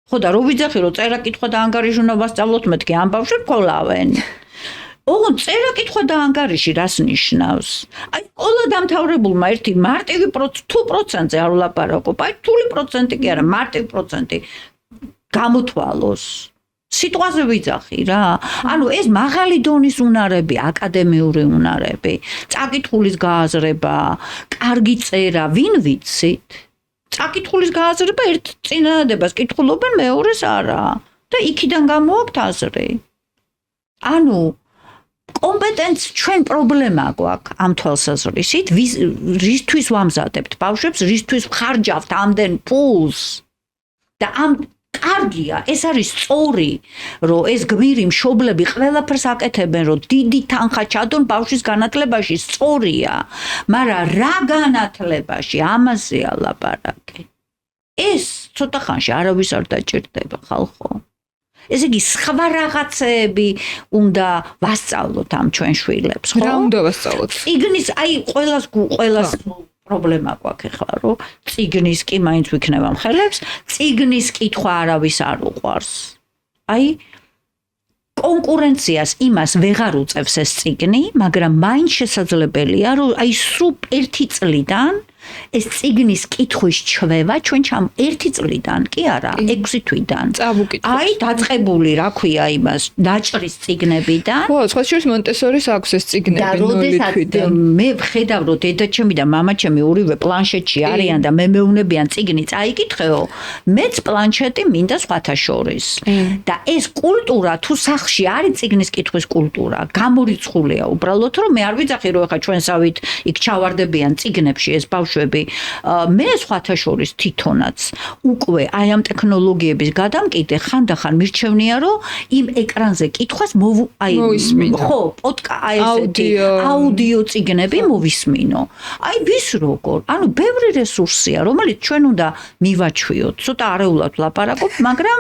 Speaker 2: ხო და რო ვიძახი რომ წერა კითხვა და ანგარიში უნდა ვასწავლოთ, მეთქი ამ ბავშვებს ყოლავენ. ოღონდ წერა კითხვა და ანგარიში რას ნიშნავს? აი სკოლა დამთავრებულმა ერთი მარტივი თუ პროცენტზე არ ვლაპარაკობ, აი რთული პროცენტი კი არა, მარტივი პროცენტი გამოთვალოს. სიტყვაზე ვიძახი რა. ეს მაღალი დონის უნარები, აკადემიური უნარები, წაკითხulis გააზრება, კარგი წერა, ვინ ვიცით? წაკითხulis გააზრება ერთ წინადადებას კითხულობენ, მეორეს არა. და იქიდან გამოაქვთ აზრი. კომპეტენცია ჩვენ პრობლემა გვაქვს ამ თვალსაზრისით, რისთვის ვამზადებთ ბავშვებს, რისთვის ვხარჯავთ ამდენ პულს და ამ კარგია, ეს არის სწორი, რომ ეს გმირი მშობლები ყველაფერს აკეთებენ, რომ დიდი თანხა ჩადონ ბავშვის განათლებაში, სწორია, მაგრამ რა განათლებაში, ამაზეა ლაპარაკი. ეს ცოტა ხანში არავის არ დაჭირდება ხალხო. ესე იგი სხვა რაღაცები უნდა ვასწავლოთ ამ ჩვენ შვილებს, ხო?
Speaker 1: რა უნდა ვასწავლოთ?
Speaker 2: წიგნის, აი ყველას პრობლემა გვაქვს ახლა, რომ წიგნის კი მაინც ვიქნება მხელებს, წიგნის კითხვა არავის არ უყვარს. აი კონკურენციას იმას ვეღარ უწევს ეს წიგნი, მაგრამ მაინც შესაძლებელია, რომ აი სრულ ერთი წლიდან ეს წიგნის კითხვის ჩვევა ჩვენ ჩამ ერთი წლიდან კი არა 6 თვიდან
Speaker 1: წავუკითხოთ.
Speaker 2: აი დაწყებული რა ქვია იმას დაჭრის წიგნებიდან
Speaker 1: ხო, სხვა შორის მონტესორის აქვს ეს წიგნები
Speaker 2: და
Speaker 1: 0
Speaker 2: როდესაც
Speaker 1: თვიდან.
Speaker 2: მე ვხედავ რომ დედაჩემი და მამაჩემი ორივე პლანშეტში არიან და მე მეუნებიან წიგნი წაიკითხეო მეც პლანშეტი მინდა სხვათა შორის და ეს კულტურა თუ სახლში არის წიგნის კითხვის კულტურა გამორიცხულია უბრალოდ რომ მე არ ვიძახი რომ ახლა ჩვენსავით იქ ჩავარდებიან წიგნებში ეს ბავშვები მე სხვათა შორის თვითონაც უკვე აი ამ ტექნოლოგიების გადამკიდე ხანდახან მირჩევნია რომ იმ ეკრანზე კითხვას ხო აუდიო წიგნები მოვისმინო აი ვის როგორ ანუ ბევრი რესურსია რომელიც ჩვენ უნდა მივაჩვიოთ ცოტა არეულად ვლაპარაკობ მაგრამ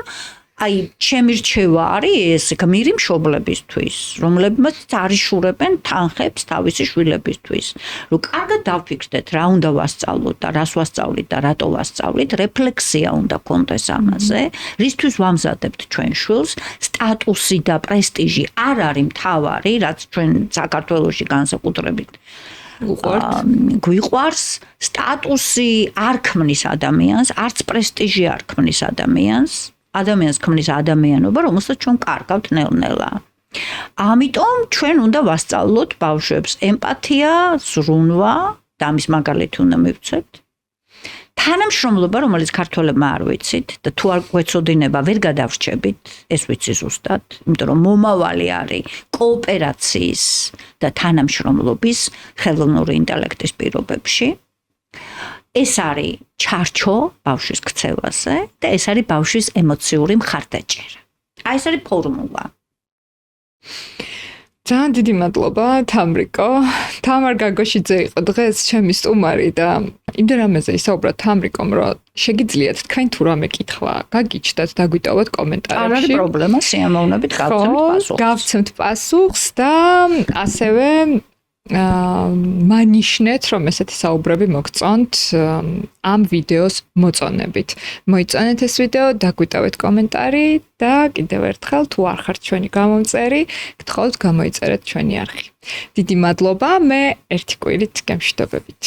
Speaker 2: აი ჩემი რჩევა არის ეს გმირი მშობლებისთვის რომლებმაც არიშურებენ თანხებს თავისი შვილებისთვის რომ კარგად დავფიქრდეთ რა უნდა ვასწავლოთ და რას ვასწავლით და რატო ვასწავლით რეფლექსია უნდა კონდეს ამაზე რისთვის ვამზადებთ ჩვენ შვილს სტატუსი და პრესტიჟი არ არის მთავარი რაც ჩვენ საქართველოში განსაკუთრებით გვიყვარს სტატუსი არ ქმნის ადამიანს არც პრესტიჟი არ ქმნის ადამიანს ქმნის ადამიანობა, რომელსაც ჩვენ კარგავთ ნელ-ნელა. ამიტომ ჩვენ უნდა ვასწავლოთ ბავშვებს ემპათია, ზრუნვა და ამის მაგალითი უნდა მივცეთ. თანამშრომლობა, რომელიც ქართველებმა არ ვიცით და თუ არ გვეცოდინება, ვერ გადავრჩებით, ეს ვიცი ზუსტად, იმიტომ რომ მომავალი არის კოოპერაციის და თანამშრომლობის ხელოვნური ინტელექტის პირობებში. ეს არის ჩარჩო ბავშვის ქცევაზე და ეს არის ბავშვის ემოციური მხარდაჭერა. აი ეს არის ფორმულა.
Speaker 1: ძალიან დიდი მადლობა თამრიკო. თამარ გაგოშიძე იყო დღეს ჩემი სტუმარი და იმდენ რამეზე ისაუბრა თამრიკომ, რომ შეგიძლიათ თქვენ თუ რამე კითხვა, გაგიჩნდათ, დაგვიტოვოთ კომენტარებში.
Speaker 2: არ არის პრობლემა, სიამოვნებით
Speaker 1: გავცემთ პასუხს და ასევე მანიშნეთ, რომ ესეთი საუბრები მოგწონთ ამ ვიდეოს მოწონებით. მოიწონეთ ეს ვიდეო, დაგვიტოვეთ კომენტარი და კიდევ ერთხელ თუ არ ხართ ჩვენი გამომწერი, გთხოვთ გამოიწერეთ ჩვენი არხი. დიდი მადლობა, მე ერთი კვირით გემშვიდობებით.